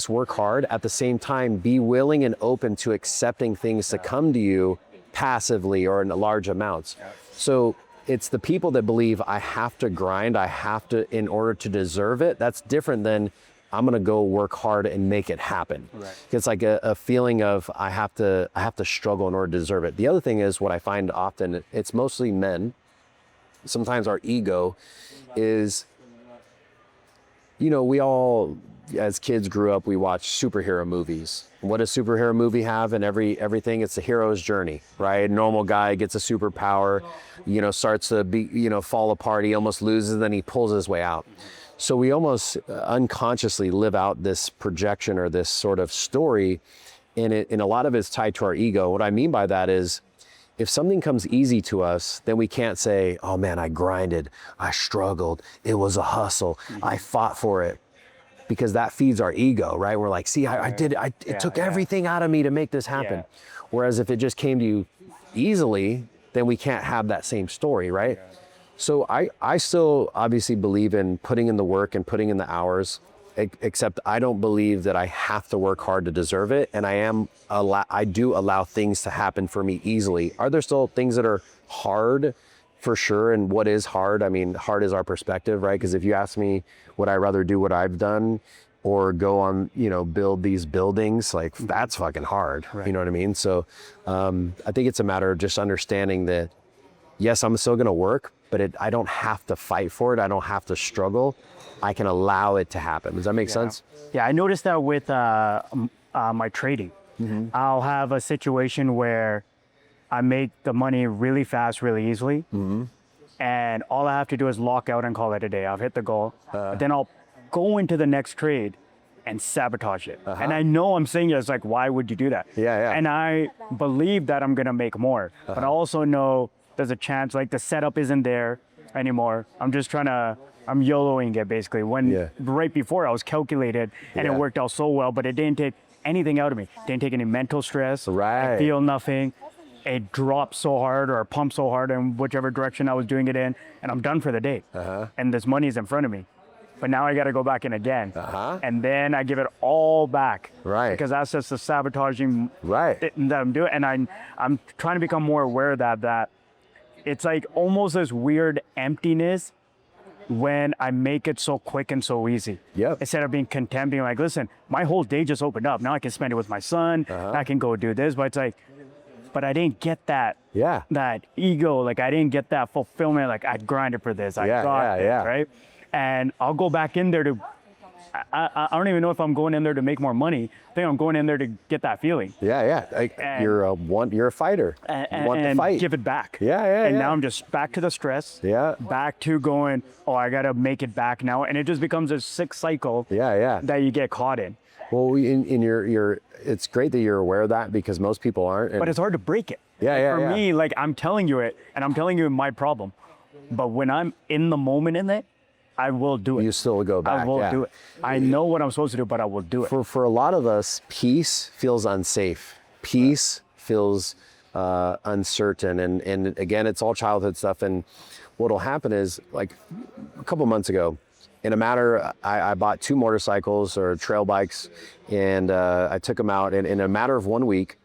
work hard. At the same time, be willing and open to accepting things to come to you passively or in large amounts. So it's the people that believe I have to grind, I have to, in order to deserve it. That's different than I'm gonna go work hard and make it happen. Right. It's like a feeling of I have to struggle in order to deserve it. The other thing is what I find often, it's mostly men. Sometimes our ego is, we all, as kids grew up, we watched superhero movies. What does superhero movie have in everything? It's the hero's journey, right? Normal guy gets a superpower, starts to be, fall apart. He almost loses, then he pulls his way out. So we almost unconsciously live out this projection or this sort of story, and a lot of it's tied to our ego. What I mean by that is, if something comes easy to us, then we can't say, oh man, I grinded, I struggled, it was a hustle, I fought for it. Because that feeds our ego, right? We're like, see, I did it. It took everything out of me to make this happen. Yeah. Whereas if it just came to you easily, then we can't have that same story, right? Yeah. So I still obviously believe in putting in the work and putting in the hours, except I don't believe that I have to work hard to deserve it. And I do allow things to happen for me easily. Are there still things that are hard? For sure. And what is hard? I mean, hard is our perspective, right? Because if you ask me, would I rather do what I've done or go on, build these buildings, like that's fucking hard. Right. You know what I mean? So I think it's a matter of just understanding that, yes, I'm still going to work, but I don't have to fight for it. I don't have to struggle. I can allow it to happen. Does that make sense? Yeah, I noticed that with my trading. Mm-hmm. I'll have a situation where I make the money really fast, really easily. Mm-hmm. And all I have to do is lock out and call it a day. I've hit the goal. But then I'll go into the next trade and sabotage it. And I know I'm saying it's like, why would you do that? Yeah. And I believe that I'm gonna make more. But I also know there's a chance like the setup isn't there anymore. I'm YOLOing it basically. Right before I was calculated and it worked out so well, but it didn't take anything out of me. Didn't take any mental stress. Right. I feel nothing. It dropped so hard or pumped so hard in whichever direction I was doing it in, and I'm done for the day. And this money's in front of me. But now I got to go back in again. And then I give it all back. Right. Because that's just the sabotaging that I'm doing. And I'm trying to become more aware of that it's like almost this weird emptiness when I make it so quick and so easy. Yep. Instead of being content, being like, listen, my whole day just opened up. Now I can spend it with my son. I can go do this. But it's like, but I didn't get that ego, like I didn't get that fulfillment, like I grinded for this, I got it, right? And I'll go back in there I don't even know if I'm going in there to make more money. I think I'm going in there to get that feeling. You're a fighter. You want to fight. Give it back. And now I'm just back to the stress. Back to going, I got to make it back now. And it just becomes a sick cycle that you get caught in. Well, it's great that you're aware of that because most people aren't. But it's hard to break it. For me, like I'm telling you it, and I'm telling you my problem. But when I'm in the moment in it, I will do it. You still go back. I will do it. I know what I'm supposed to do, but I will do it. For a lot of us, peace feels unsafe. Peace feels uncertain. And again, it's all childhood stuff. And what'll happen is like a couple months ago, in a matter, I bought 2 motorcycles or trail bikes, and I took them out. And in a matter of 1 week,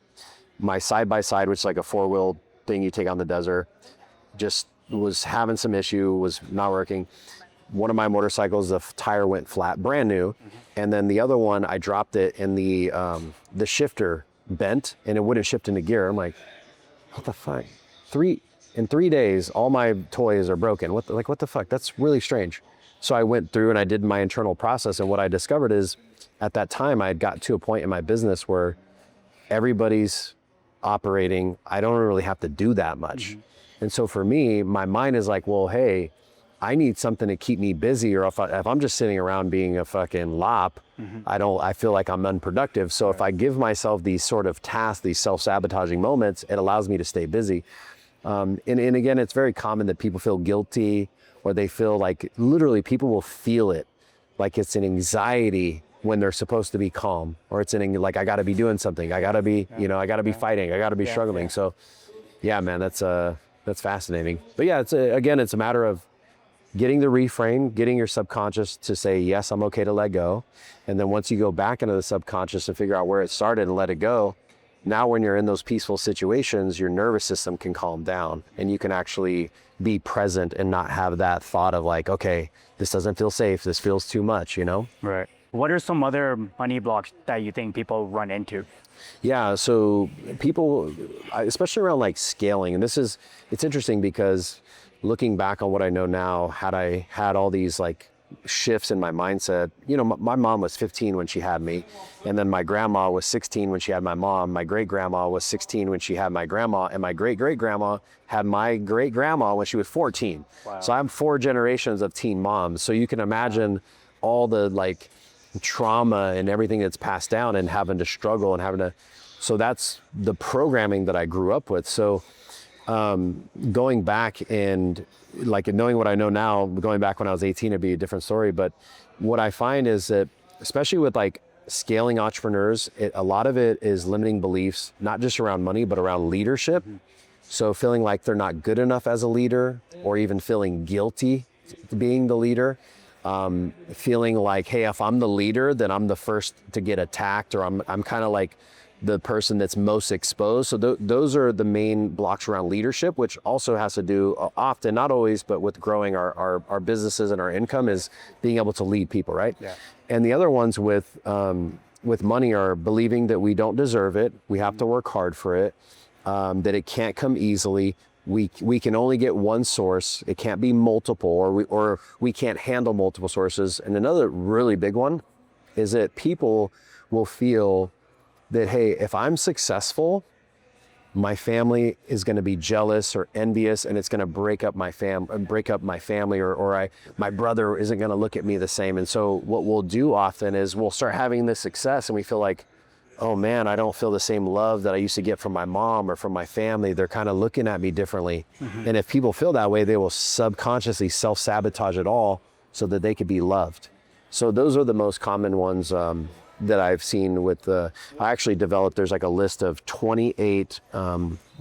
my side-by-side, which is like a 4-wheel thing you take on the desert, just was having some issue, was not working. One of my motorcycles, the tire went flat, brand new. And then the other one, I dropped it and the shifter bent and it wouldn't shift into gear. I'm like, what the fuck? In 3 days, all my toys are broken. What the fuck? That's really strange. So I went through and I did my internal process. And what I discovered is at that time, I had got to a point in my business where everybody's operating. I don't really have to do that much. And so for me, my mind is like, well, hey, I need something to keep me busy, or if I'm just sitting around being a fucking lop, I feel like I'm unproductive. So if I give myself these sort of tasks, these self-sabotaging moments, it allows me to stay busy. And again, it's very common that people feel guilty, or they feel like, literally people will feel it, like it's an anxiety when they're supposed to be calm, or it's like, I gotta be doing something. I gotta be, I gotta be fighting. I gotta be struggling. So yeah, man, that's fascinating. But yeah, it's a matter of getting the reframe, getting your subconscious to say, yes, I'm okay to let go. And then once you go back into the subconscious and figure out where it started and let it go, now when you're in those peaceful situations, your nervous system can calm down and you can actually be present and not have that thought of like, okay, this doesn't feel safe. This feels too much, you know? Right. What are some other money blocks that you think people run into? Yeah, so people, especially around like scaling, and it's interesting because looking back on what I know now, had I had all these like shifts in my mindset, you know, my mom was 15 when she had me, and then my grandma was 16 when she had my mom, my great grandma was 16 when she had my grandma, and my great great grandma had my great grandma when she was 14. Wow. So I'm 4 generations of teen moms. So you can imagine all the like trauma and everything that's passed down and having to struggle and having to, so that's the programming that I grew up with. So going back and like knowing what I know now, going back when I was 18, it'd be a different story. But what I find is that, especially with like scaling entrepreneurs, a lot of it is limiting beliefs, not just around money, but around leadership. So feeling like they're not good enough as a leader, or even feeling guilty to being the leader. Feeling like, hey, if I'm the leader, then I'm the first to get attacked, or I'm kind of like the person that's most exposed. So those are the main blocks around leadership, which also has to do often, not always, but with growing our businesses and our income, is being able to lead people, right? Yeah. And the other ones with money are believing that we don't deserve it, we have to work hard for it, that it can't come easily. We can only get one source. It can't be multiple, or we can't handle multiple sources. And another really big one is that people will feel that, hey, if I'm successful, my family is going to be jealous or envious, and it's going to break up my family, or my brother isn't going to look at me the same. And so what we'll do often is we'll start having this success, and we feel like, oh man, I don't feel the same love that I used to get from my mom or from my family. They're kind of looking at me differently. Mm-hmm. And if people feel that way, they will subconsciously self-sabotage it all so that they could be loved. So those are the most common ones that I've seen with I actually developed, there's like a list of 28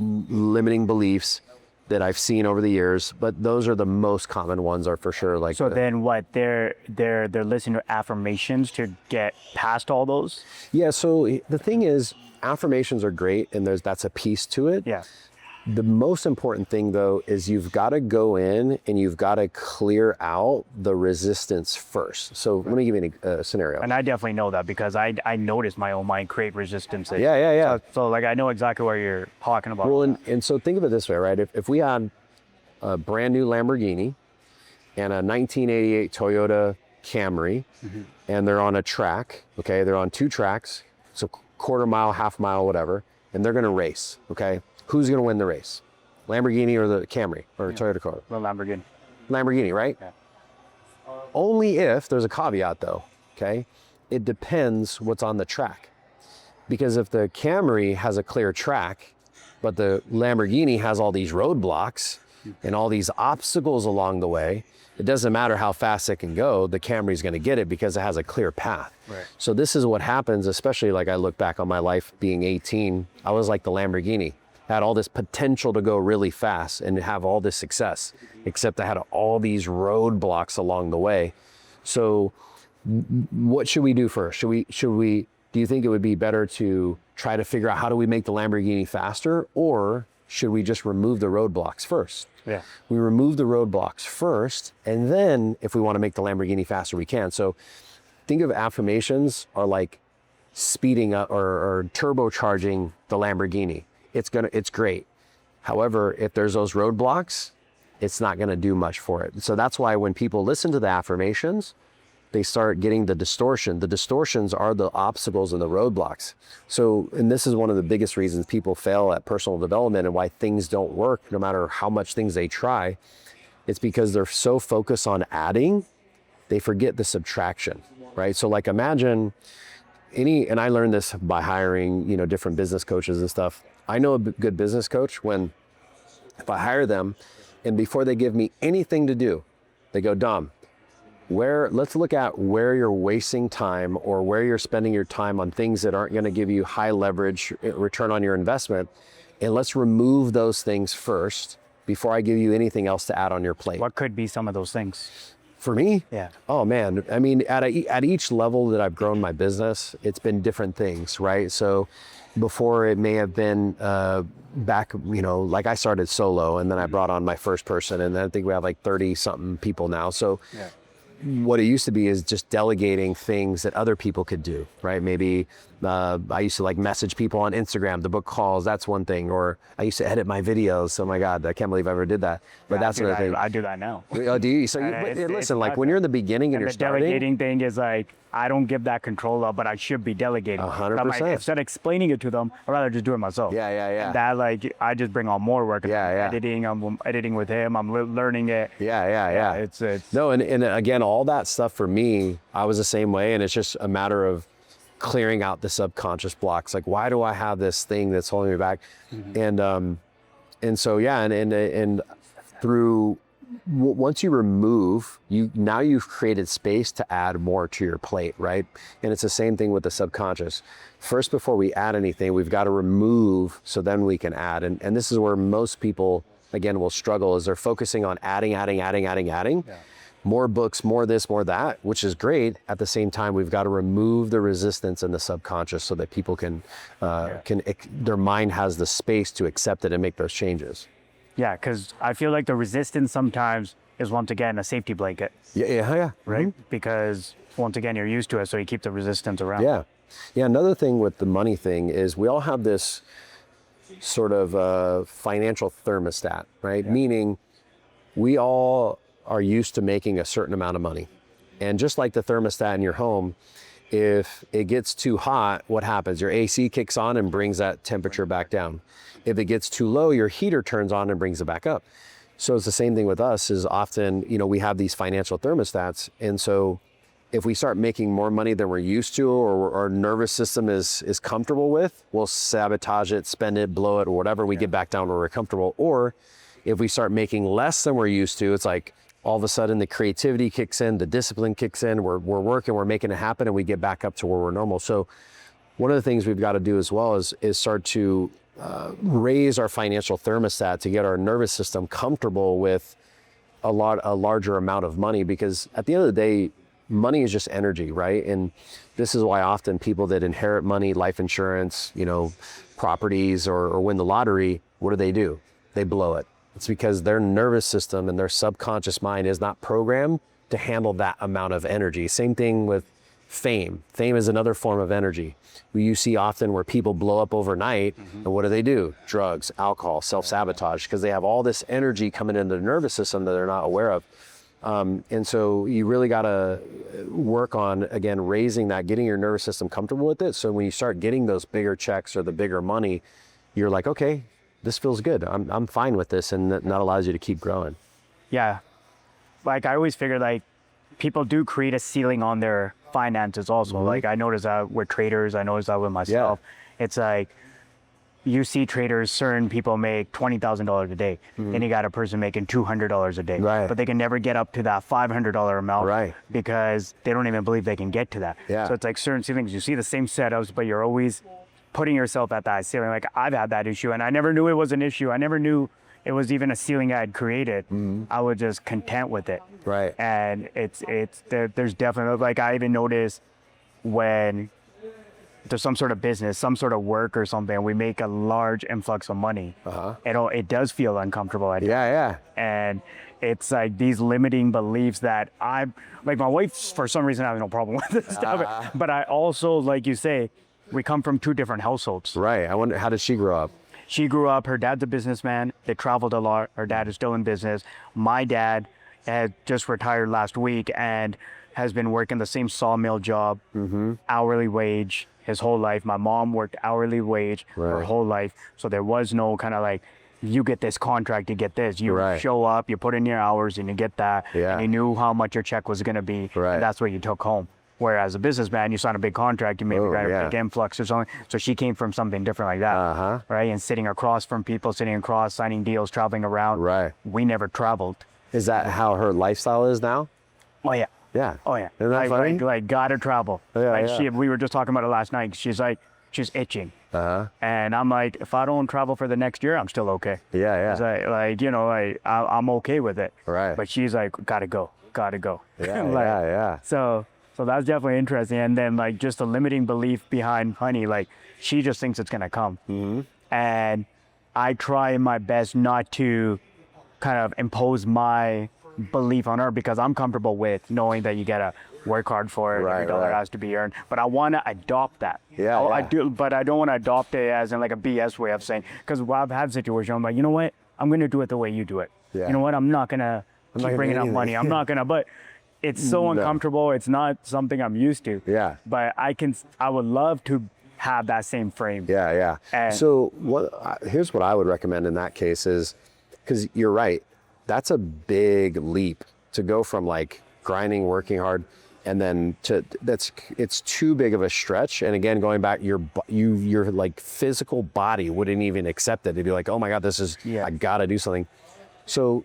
limiting beliefs that I've seen over the years, but those are the most common ones, are for sure. Like, so then what, they're listening to affirmations to get past all those? Yeah, so the thing is, affirmations are great, and that's a piece to it. Yeah. The most important thing though is you've got to go in and you've got to clear out the resistance first. So let me give you a scenario. And I definitely know that because I noticed my own mind create resistances. Yeah. So like I know exactly what you're talking about. Well, and so think of it this way, right? If we had a brand new Lamborghini and a 1988 Toyota Camry, mm-hmm. and they're on a track, okay? They're on 2 tracks, so quarter mile, half mile, whatever, and they're gonna race, okay? Who's going to win the race? Lamborghini or the Camry or Toyota car? The Lamborghini. Lamborghini, right? Yeah. Only if, there's a caveat though, okay? It depends what's on the track. Because if the Camry has a clear track, but the Lamborghini has all these roadblocks and all these obstacles along the way, it doesn't matter how fast it can go, the Camry's going to get it because it has a clear path. Right. So this is what happens, especially like I look back on my life being 18, I was like the Lamborghini. Had all this potential to go really fast and have all this success, except I had all these roadblocks along the way. So what should we do first? Do you think it would be better to try to figure out how do we make the Lamborghini faster, or should we just remove the roadblocks first? Yeah. We remove the roadblocks first, and then if we want to make the Lamborghini faster, we can. So think of affirmations are like speeding up or turbocharging the Lamborghini. It's great. However, if there's those roadblocks, it's not gonna do much for it. So that's why when people listen to the affirmations, they start getting the distortion. The distortions are the obstacles and the roadblocks. So, and this is one of the biggest reasons people fail at personal development and why things don't work, no matter how much things they try. It's because they're so focused on adding, they forget the subtraction, right? So like imagine and I learned this by hiring, different business coaches and stuff. I know a good business coach if I hire them and before they give me anything to do, they go, Dom, let's look at where you're wasting time or where you're spending your time on things that aren't going to give you high leverage return on your investment. And let's remove those things first before I give you anything else to add on your plate. What could be some of those things? For me? Yeah. Oh man, I mean, at each level that I've grown my business, it's been different things, right? So before it may have been back, like I started solo and then I brought on my first person, and then I think we have like 30 something people now. So what it used to be is just delegating things that other people could do, right? Maybe I used to like message people on Instagram, the book calls, that's one thing. Or I used to edit my videos. Oh my God, I can't believe I ever did that. But that's another thing. I do that now. Oh, do you? So listen, like when you're in the beginning and you're the starting. delegating thing is like, I don't give that control up, but I should be delegating. 100%. Instead of explaining it to them, I'd rather just do it myself. Yeah. That like, I just bring on more work. Editing, I'm editing with him, I'm learning it. Yeah. It's No, and again, all that stuff for me, I was the same way, and it's just a matter of clearing out the subconscious blocks. Like, why do I have this thing that's holding me back? And so and through once you remove, you've created space to add more to your plate, right? And it's the same thing with the subconscious. First, before we add anything, we've got to remove so then we can add. And this is where most people, again, will struggle, is they're focusing on adding. Yeah. More books, more this, more that, which is great. At the same time, we've got to remove the resistance in the subconscious so that people their mind has the space to accept it and make those changes. Yeah, because I feel like the resistance sometimes is, once again, a safety blanket. Yeah. Right? Mm-hmm. Because once again, you're used to it, so you keep the resistance around. Yeah. Another thing with the money thing is we all have this sort of financial thermostat, right? Yeah. Meaning we all are used to making a certain amount of money. And just like the thermostat in your home, if it gets too hot, what happens? Your AC kicks on and brings that temperature back down. If it gets too low, your heater turns on and brings it back up. So it's the same thing with us, is often, we have these financial thermostats. And so if we start making more money than we're used to, or our nervous system is comfortable with, we'll sabotage it, spend it, blow it, or whatever, we get back down where we're comfortable. Or if we start making less than we're used to, it's like, all of a sudden the creativity kicks in, the discipline kicks in, we're working, we're making it happen, and we get back up to where we're normal. So one of the things we've got to do as well is start to raise our financial thermostat to get our nervous system comfortable with a larger amount of money, because at the end of the day, money is just energy, right? And this is why often people that inherit money, life insurance, properties, or win the lottery, what do? They blow it. It's because their nervous system and their subconscious mind is not programmed to handle that amount of energy. Same thing with fame. Fame is another form of energy. You see often where people blow up overnight, and what do? Drugs, alcohol, self-sabotage, because they have all this energy coming into their nervous system that they're not aware of. And so you really got to work on, again, raising that, getting your nervous system comfortable with it. So when you start getting those bigger checks or the bigger money, you're like, okay, this feels good. I'm fine with this, and that allows you to keep growing. Yeah. Like I always figured, like, people do create a ceiling on their finances also. Mm-hmm. Like I noticed that with traders, I noticed that with myself. Yeah. It's like, you see traders, certain people make $20,000 a day. Then you got a person making $200 a day. Right. But they can never get up to that $500 amount, right, because they don't even believe they can get to that. Yeah. So it's like certain ceilings. You see the same setups, but you're always putting yourself at that ceiling. Like I've had that issue, and I never knew it was an issue. I never knew it was even a ceiling I had created. I was just content with it. Right. And there's definitely, like, I even noticed when there's some sort of business, some sort of work or something, we make a large influx of money. It does feel uncomfortable. Yeah. And it's like these limiting beliefs that my wife, for some reason, I have no problem with this stuff. But I also, like you say, we come from two different households. Right. I wonder, how did she grow up? She grew up, her dad's a businessman. They traveled a lot. Her dad is still in business. My dad had just retired last week and has been working the same sawmill job, hourly wage, his whole life. My mom worked hourly wage her whole life. So there was no kind of like, you get this contract, you get this. You show up, you put in your hours, and you get that. Yeah. And you knew how much your check was going to be. Right. And that's what you took home. Whereas a businessman, you sign a big contract, you maybe got a big influx or something. So she came from something different like that, right? And sitting across from people, sitting across, signing deals, traveling around. Right. We never traveled. Is that how her lifestyle is now? Oh, yeah. Yeah. Oh, yeah. Isn't that funny? Like, gotta travel. We were just talking about it last night. She's itching. And I'm like, if I don't travel for the next year, I'm still okay. Yeah. I'm okay with it. Right. But she's like, gotta go. Yeah. So So that's definitely interesting. And then like just the limiting belief behind honey, like she just thinks it's gonna come. And I try my best not to kind of impose my belief on her because I'm comfortable with knowing that you gotta work hard for it. Every dollar has to be earned. But I want to adopt that. I do, but I don't want to adopt it as in like a BS way of saying. Because I've had situations, I'm like, you know what? I'm gonna do it the way you do it. You know what? I'm not gonna keep bringing up money. I'm not gonna. But it's so uncomfortable. It's not something I'm used to. But I would love to have that same frame. And so here's what I would recommend in that case is, because you're right, that's a big leap to go from like grinding, working hard, and then it's too big of a stretch. And again, going back, your like physical body wouldn't even accept it. It'd be like, oh my God, I gotta do something. So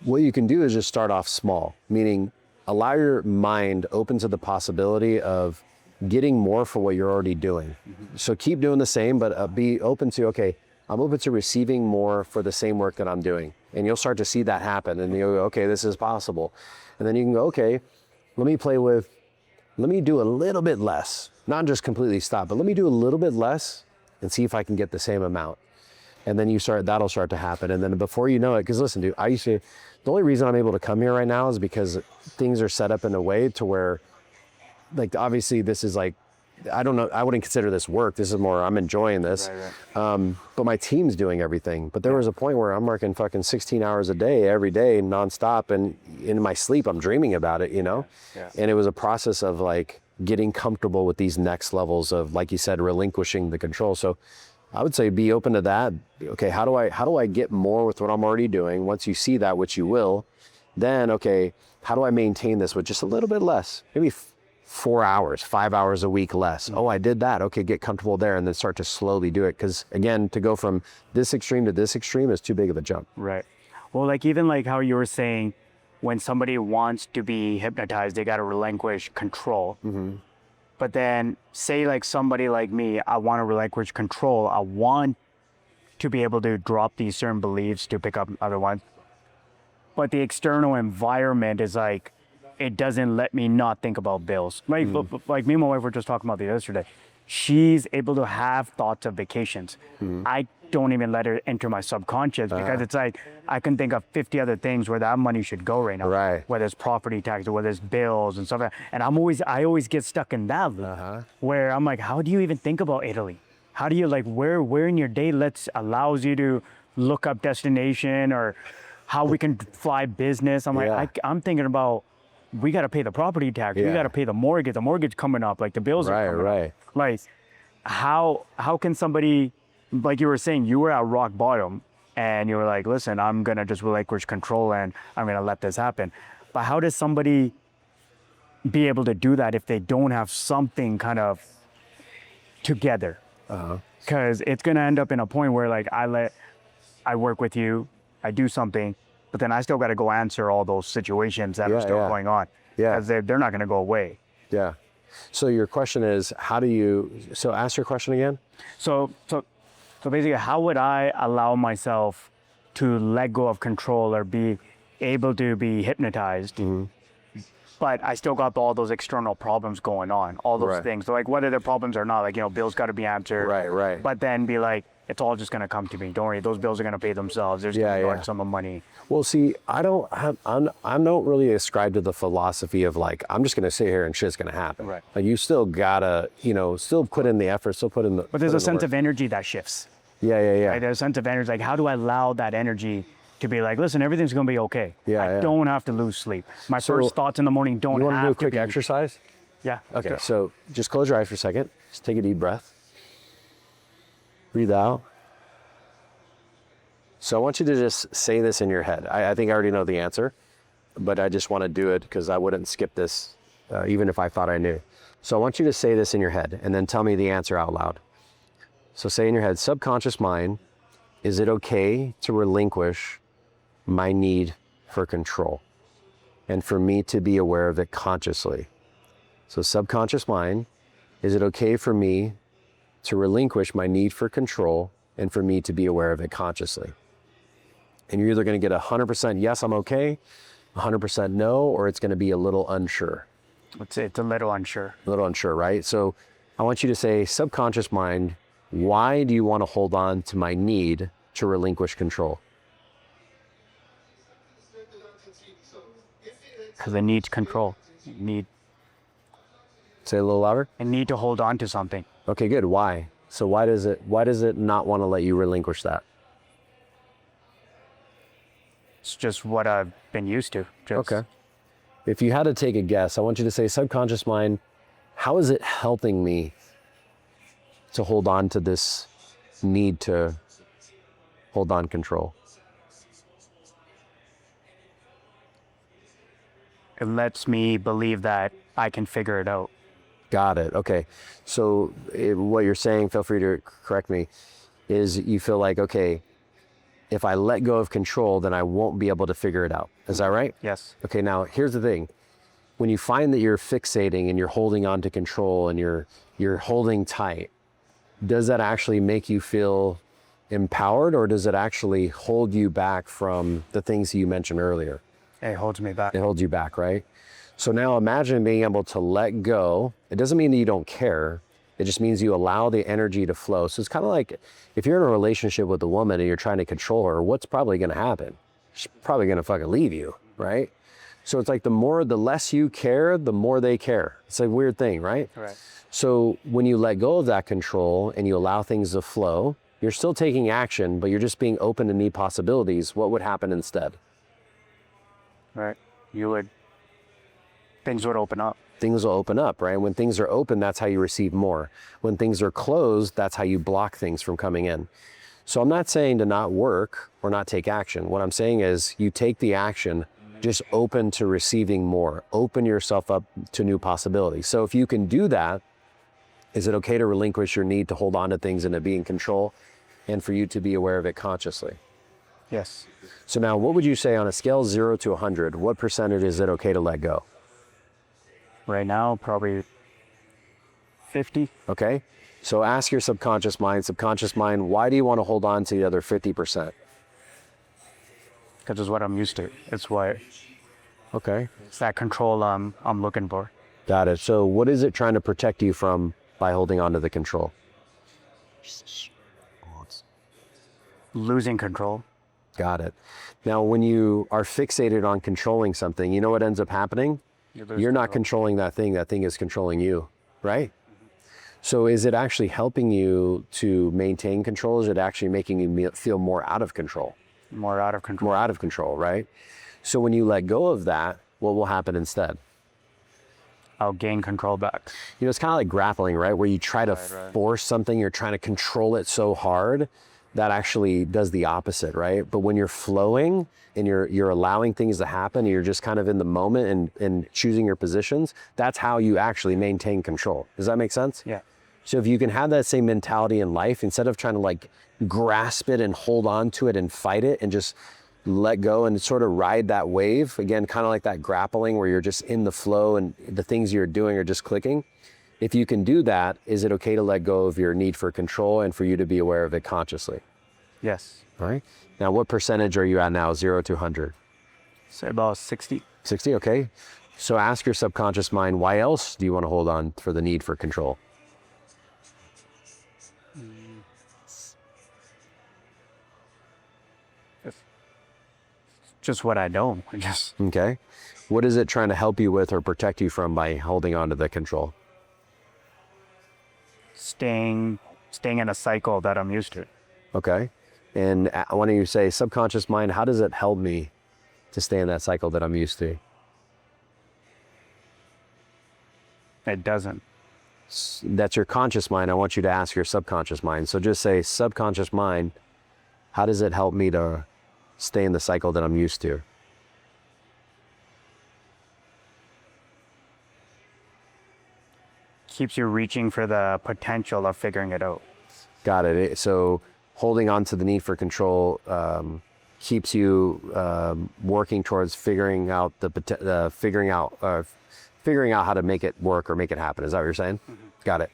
what you can do is just start off small, meaning allow your mind open to the possibility of getting more for what you're already doing. So keep doing the same, but be open to, okay, I'm open to receiving more for the same work that I'm doing. And you'll start to see that happen. And you'll go, okay, this is possible. And then you can go, okay, let me do a little bit less. Not just completely stop, but let me do a little bit less and see if I can get the same amount. And then that'll start to happen. And then before you know it, because listen, dude, the only reason I'm able to come here right now is because things are set up in a way to where, like, obviously this is like, I don't know, I wouldn't consider this work. This is more, I'm enjoying this. But my team's doing everything. But there was a point where I'm working fucking 16 hours a day, every day, nonstop. And in my sleep, I'm dreaming about it, you know? And it was a process of like getting comfortable with these next levels of, like you said, relinquishing the control. So I would say be open to that. Okay, how do I get more with what I'm already doing? Once you see that, which you will, then, okay, how do I maintain this with just a little bit less? Maybe 4 hours, 5 hours a week less. Oh, I did that. Okay, get comfortable there and then start to slowly do it. Because again, to go from this extreme to this extreme is too big of a jump. Right. Well, like even like how you were saying, when somebody wants to be hypnotized, they got to relinquish control. But then say like somebody like me, I want to relinquish control. I want to be able to drop these certain beliefs to pick up other ones. But the external environment is like, it doesn't let me not think about bills. Like me and my wife were just talking about this yesterday. She's able to have thoughts of vacations. I don't even let her enter my subconscious because it's like, I can think of 50 other things where that money should go right now. Whether it's property tax or whether it's bills and stuff like that. And I always get stuck in that loop where I'm like, how do you even think about Italy? How do you like, where in your day allows you to look up destination or how we can fly business? I'm like, I'm thinking about, we got to pay the property tax. We got to pay the mortgage coming up, like the bills are coming up. Like how can somebody, like you were saying, you were at rock bottom and you were like, listen, I'm going to just relinquish control and I'm going to let this happen. But how does somebody be able to do that if they don't have something kind of together? Because it's going to end up in a point where like I work with you, I do something, but then I still got to go answer all those situations that are still going on. Because they're not going to go away. So your question is, so ask your question again. So basically, how would I allow myself to let go of control or be able to be hypnotized, but I still got all those external problems going on, all those things. So like whether they're problems or not, like, you know, bills got to be answered. But then be like, it's all just going to come to me. Don't worry, those bills are going to pay themselves. There's going to be a large sum of money. Well, see, I don't really ascribe to the philosophy of like, I'm just going to sit here and shit's going to happen. Like you still gotta, you know, still put in the effort, still put in the. But there's a sense of energy that shifts. Like there's a sense of energy. Like, how do I allow that energy to be like, listen, everything's going to be okay. I don't have to lose sleep. My first thoughts in the morning don't have to be. You want to do a quick exercise? Okay. So just close your eyes for a second. Just take a deep breath. Breathe out. So I want you to just say this in your head. I think I already know the answer, but I just want to do it because I wouldn't skip this even if I thought I knew. So I want you to say this in your head and then tell me the answer out loud. So say in your head, subconscious mind, is it okay to relinquish my need for control and for me to be aware of it consciously? So subconscious mind, is it okay for me to relinquish my need for control and for me to be aware of it consciously? And you're either going to get 100% yes, I'm okay, 100% no, or it's going to be a little unsure. It's a little unsure. A little unsure, right? So I want you to say, subconscious mind, why do you want to hold on to my need to relinquish control? Because I need control. Say it a little louder. I need to hold on to something. Okay, good. Why? So why does it not want to let you relinquish that? It's just what I've been used to. Okay. If you had to take a guess, I want you to say, subconscious mind, how is it helping me to hold on to this need to hold on control? It lets me believe that I can figure it out. Got it. Okay. So what you're saying, feel free to correct me, is you feel like, okay, if I let go of control, then I won't be able to figure it out. Is that right? Yes. Okay, now here's the thing. When you find that you're fixating and you're holding on to control and you're holding tight, does that actually make you feel empowered, or does it actually hold you back from the things you mentioned earlier? It holds me back. It holds you back, right? So now imagine being able to let go. It doesn't mean that you don't care. It just means you allow the energy to flow. So it's kind of like if you're in a relationship with a woman and you're trying to control her, what's probably going to happen? She's probably going to fucking leave you, right? So it's like the less you care, the more they care. It's a weird thing, right? Right. So when you let go of that control and you allow things to flow, you're still taking action, but you're just being open to new possibilities. What would happen instead? Right. Things would open up. Things will open up, right? When things are open, that's how you receive more. When things are closed, that's how you block things from coming in. So I'm not saying to not work or not take action. What I'm saying is you take the action, just open to receiving more. Open yourself up to new possibilities. So if you can do that, is it okay to relinquish your need to hold on to things and to be in control and for you to be aware of it consciously? Yes. So now what would you say on a scale 0 to 100, what percentage is it okay to let go? Right now, probably 50. Okay? So ask your subconscious mind, why do you want to hold on to the other 50%? Because it's what I'm used to. It's Okay. that control I'm looking for. Got it. So what is it trying to protect you from by holding on to the control? Losing control. Got it. Now, when you are fixated on controlling something, you know what ends up happening? You're not controlling that thing is controlling you, right? So is it actually helping you to maintain control? Is it actually making you feel more out of control? More out of control. More out of control, right? So when you let go of that, what will happen instead? I'll gain control back. You know, it's kind of like grappling, right? Where you try to force something, you're trying to control it so hard, that actually does the opposite, right? But when you're flowing and you're allowing things to happen, and you're just kind of in the moment and choosing your positions, that's how you actually maintain control. Does that make sense? Yeah. So if you can have that same mentality in life, instead of trying to like grasp it and hold on to it and fight it and just let go and sort of ride that wave, again, kind of like that grappling where you're just in the flow and the things you're doing are just clicking. If you can do that, is it okay to let go of your need for control and for you to be aware of it consciously? Yes. All right. Now, what percentage are you at now, 0 to 100? Say about 60. 60, okay. So ask your subconscious mind, why else do you want to hold on for the need for control? Just what I know. Okay. What is it trying to help you with or protect you from by holding on to the control? Staying in a cycle that I'm used to. Okay. And why don't you say, subconscious mind, how does it help me to stay in that cycle that I'm used to? It doesn't. That's your conscious mind. I want you to ask your subconscious mind. So just say, subconscious mind, how does it help me to stay in the cycle that I'm used to? Keeps you reaching for the potential of figuring it out. Got it. So holding on to the need for control keeps you working towards figuring out figuring out how to make it work or make it happen. Is that what you're saying? Mm-hmm. Got it.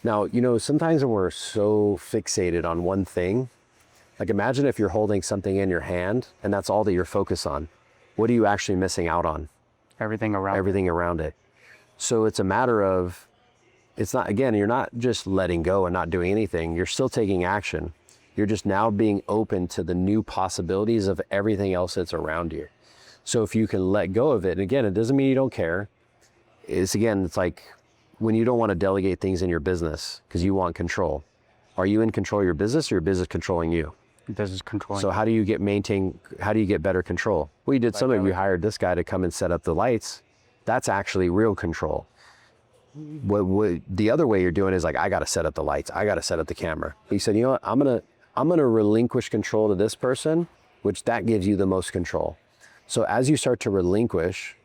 Now, you know, sometimes when we're so fixated on one thing, like imagine if you're holding something in your hand and that's all that you're focused on. What are you actually missing out on? Everything around. Everything around it. So it's a matter of, it's not, again, you're not just letting go and not doing anything. You're still taking action. You're just now being open to the new possibilities of everything else that's around you. So if you can let go of it, and again, it doesn't mean you don't care. It's like when you don't want to delegate things in your business because you want control. Are you in control of your business or your business controlling you? Business controlling. So how do you get better control? Well, you did some of you hired this guy to come and set up the lights. That's actually real control. What the other way you're doing is like, I got to set up the lights. I got to set up the camera. He said, you know what? I'm going to relinquish control to this person, which that gives you the most control. So as you start to relinquish,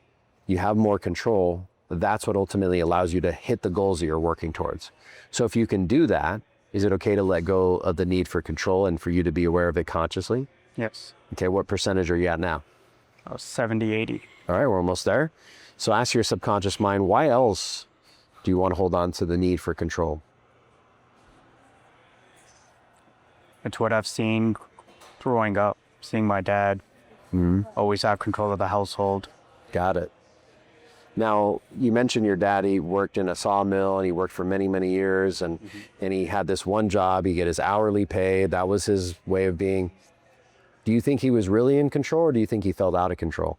you have more control. That's what ultimately allows you to hit the goals that you're working towards. So if you can do that, is it okay to let go of the need for control and for you to be aware of it consciously? Yes. Okay, what percentage are you at now? 70, 80. All right, we're almost there. So ask your subconscious mind, why else do you want to hold on to the need for control? It's what I've seen growing up, seeing my dad always have control of the household. Got it. Now, you mentioned your dad, he worked in a sawmill and he worked for many, many years and he had this one job, he get his hourly pay, that was his way of being. Do you think he was really in control or do you think he felt out of control?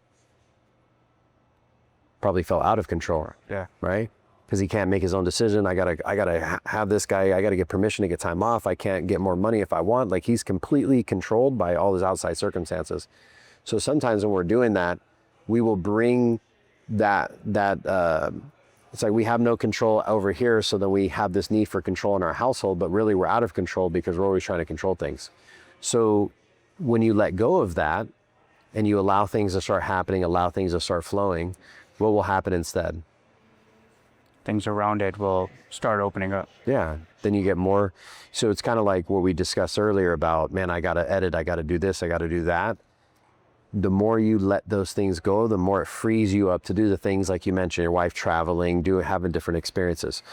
Probably felt out of control. Yeah. Right? Because he can't make his own decision. I gotta have this guy, I gotta get permission to get time off. I can't get more money if I want. Like he's completely controlled by all his outside circumstances. So sometimes when we're doing that, we will bring that it's like we have no control over here, so then we have this need for control in our household, but really we're out of control because we're always trying to control things. So when you let go of that and you allow things to start happening, allow things to start flowing, what will happen instead? Things around it will start opening up. Yeah, then you get more. So it's kind of like what we discussed earlier about, man, I got to edit, I got to do this, I got to do that. The more you let those things go, the more it frees you up to do the things like you mentioned, your wife traveling, having different experiences.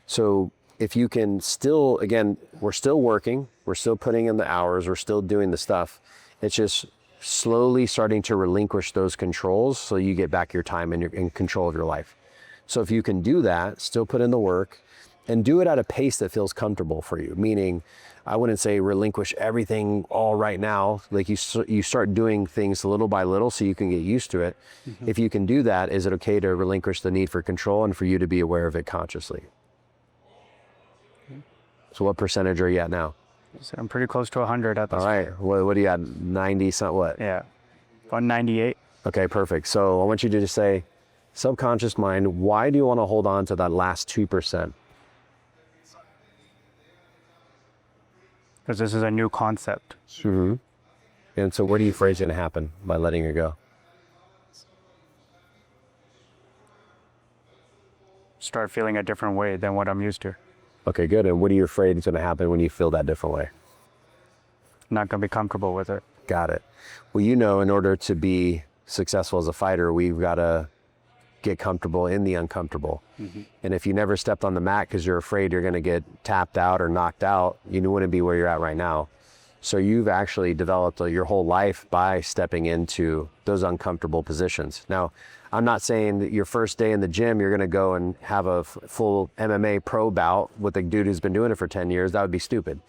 So if you can still, again, we're still working, we're still putting in the hours, we're still doing the stuff. It's just slowly starting to relinquish those controls so you get back your time and you're in control of your life. So if you can do that, still put in the work and do it at a pace that feels comfortable for you, meaning I wouldn't say relinquish everything all right now. Like you start doing things little by little so you can get used to it. If you can do that, is it okay to relinquish the need for control and for you to be aware of it consciously? So what percentage are you at now? So I'm pretty close to 100 at this All right, what do you at, 90 something, what? Yeah, 198. Okay, perfect. So I want you to just say, subconscious mind, why do you want to hold on to that last 2%? Because this is a new concept. Mm-hmm. And so what are you afraid is going to happen by letting it go? Start feeling a different way than what I'm used to. Okay, good. And what are you afraid is going to happen when you feel that different way? Not going to be comfortable with it. Got it. Well, you know, in order to be successful as a fighter, we've got to get comfortable in the uncomfortable. And if you never stepped on the mat because you're afraid you're going to get tapped out or knocked out, you wouldn't be where you're at right now. So you've actually developed your whole life by stepping into those uncomfortable positions. Now, I'm not saying that your first day in the gym, you're going to go and have a full MMA pro bout with a dude who's been doing it for 10 years. That would be stupid.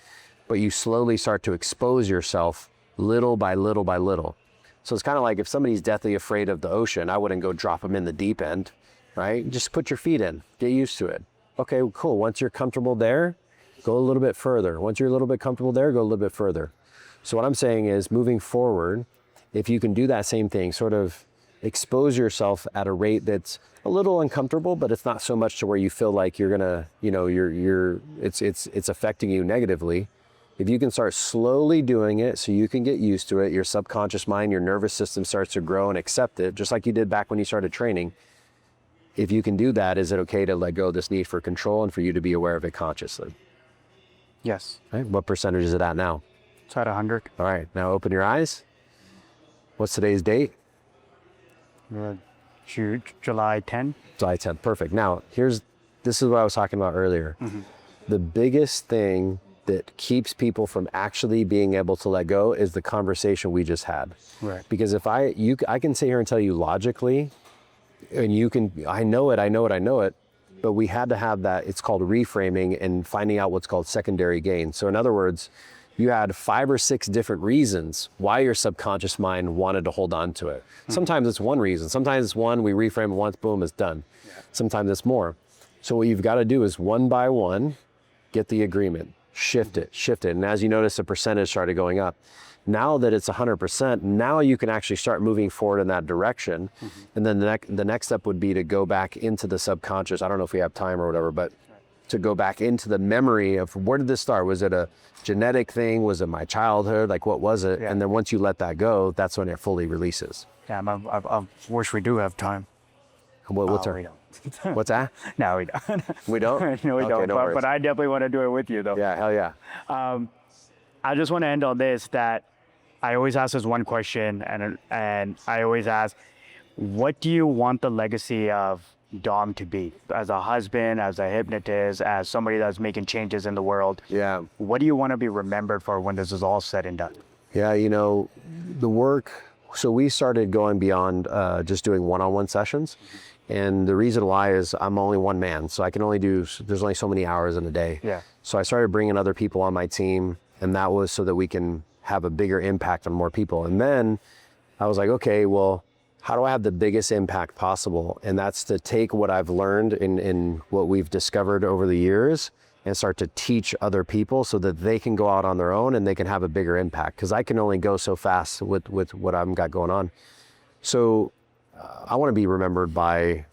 But you slowly start to expose yourself little by little by little. So it's kind of like if somebody's deathly afraid of the ocean, I wouldn't go drop them in the deep end, right? Just put your feet in, get used to it. Okay, cool. Once you're comfortable there, go a little bit further. Once you're a little bit comfortable there, go a little bit further. So what I'm saying is moving forward, if you can do that same thing, sort of expose yourself at a rate that's a little uncomfortable, but it's not so much to where you feel like you're gonna, it's affecting you negatively. If you can start slowly doing it so you can get used to it, your subconscious mind, your nervous system starts to grow and accept it, just like you did back when you started training. If you can do that, is it okay to let go of this need for control and for you to be aware of it consciously? Yes. Right? What percentage is it at now? It's at 100. All right, now open your eyes. What's today's date? July 10. July 10th, perfect. Now, this is what I was talking about earlier. The biggest thing that keeps people from actually being able to let go is the conversation we just had. Right. Because if I can sit here and tell you logically, and I know it, but we had to have that, it's called reframing and finding out what's called secondary gain. So in other words, you had 5 or 6 different reasons why your subconscious mind wanted to hold on to it. Sometimes it's one reason. Sometimes it's one, we reframe it once, boom, it's done. Sometimes it's more. So what you've got to do is one by one, get the agreement, shift it. And as you notice, the percentage started going up. Now that it's 100%, now you can actually start moving forward in that direction. And then the next step would be to go back into the subconscious. I don't know if we have time or whatever, but to go back into the memory of where did this start? Was it a genetic thing? Was it my childhood? Like, what was it? And then once you let that go, that's when it fully releases. Yeah, I wish we do have time. What's We don't. What's that? No, we don't. We don't? No, we Okay, don't. no worries. But I definitely want to do it with you, though. Yeah, hell yeah. I just want to end on this, that I always ask this one question, and I always ask, what do you want the legacy of Dom to be? As a husband, as a hypnotist, as somebody that's making changes in the world. Yeah. What do you want to be remembered for when this is all said and done? Yeah, the work, so we started going beyond just doing one-on-one sessions. And the reason why is I'm only one man, so I can only there's only so many hours in a day. Yeah. So I started bringing other people on my team, and that was so that we can have a bigger impact on more people. And then I was like, okay, well, how do I have the biggest impact possible? And that's to take what I've learned in what we've discovered over the years and start to teach other people so that they can go out on their own and they can have a bigger impact. Because I can only go so fast with what I've got going on. So I want to be remembered by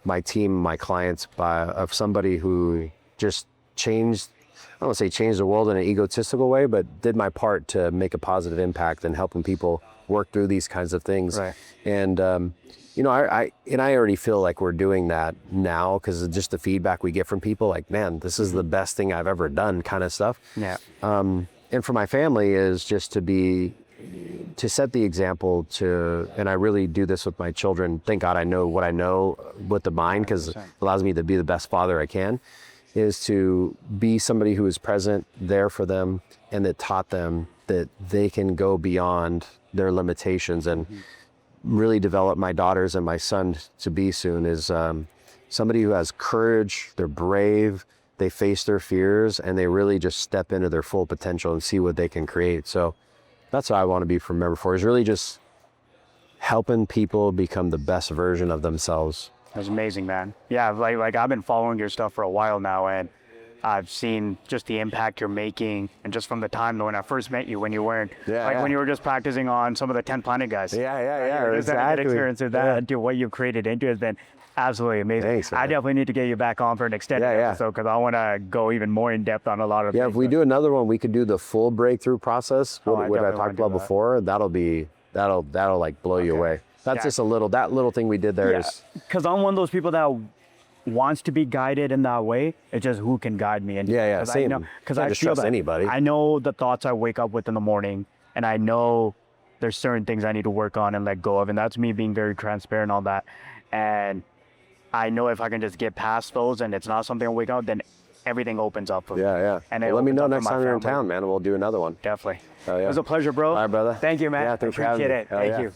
my team, my clients, of somebody who just changed, I don't want to say change the world in an egotistical way, but did my part to make a positive impact in helping people work through these kinds of things. Right. And, I already feel like we're doing that now because of just the feedback we get from people, like, man, this is the best thing I've ever done kind of stuff. Yeah. And for my family is just to set the example and I really do this with my children. Thank God I know what I know with the mind because it allows me to be the best father I can, is to be somebody who is present there for them and that taught them that they can go beyond their limitations and really develop my daughters and my son to be soon is somebody who has courage, they're brave, they face their fears, and they really just step into their full potential and see what they can create. So that's what I want to be remembered for, is really just helping people become the best version of themselves. That's amazing, man. Yeah, like I've been following your stuff for a while now, and I've seen just the impact you're making, and just from the time when I first met you, when you weren't when you were just practicing on some of the 10 Planet guys. Yeah, Just that exactly. experience of that to what you've created into has been absolutely amazing. Thanks, man. I definitely need to get you back on for an extended episode because I want to go even more in depth on a lot of Yeah, things. if we do another one, we could do the full breakthrough process. What I definitely talked about before. That'll like blow you away. That's just that little thing we did there is. Because I'm one of those people that wants to be guided in that way. It's just who can guide me. And Yeah, same. Because Can't I just feel trust that anybody. I know the thoughts I wake up with in the morning, and I know there's certain things I need to work on and let go of, and that's me being very transparent on that. And I know if I can just get past those, and it's not something I wake up, then everything opens up for me. Yeah. And Well, let me opens know up for next my time you're in family. town, man, and we'll do another one. Definitely. Oh, yeah. It was a pleasure, bro. All right, brother. Thank you, man. Yeah, thanks for having Appreciate me. it. Hell Thank yeah. you.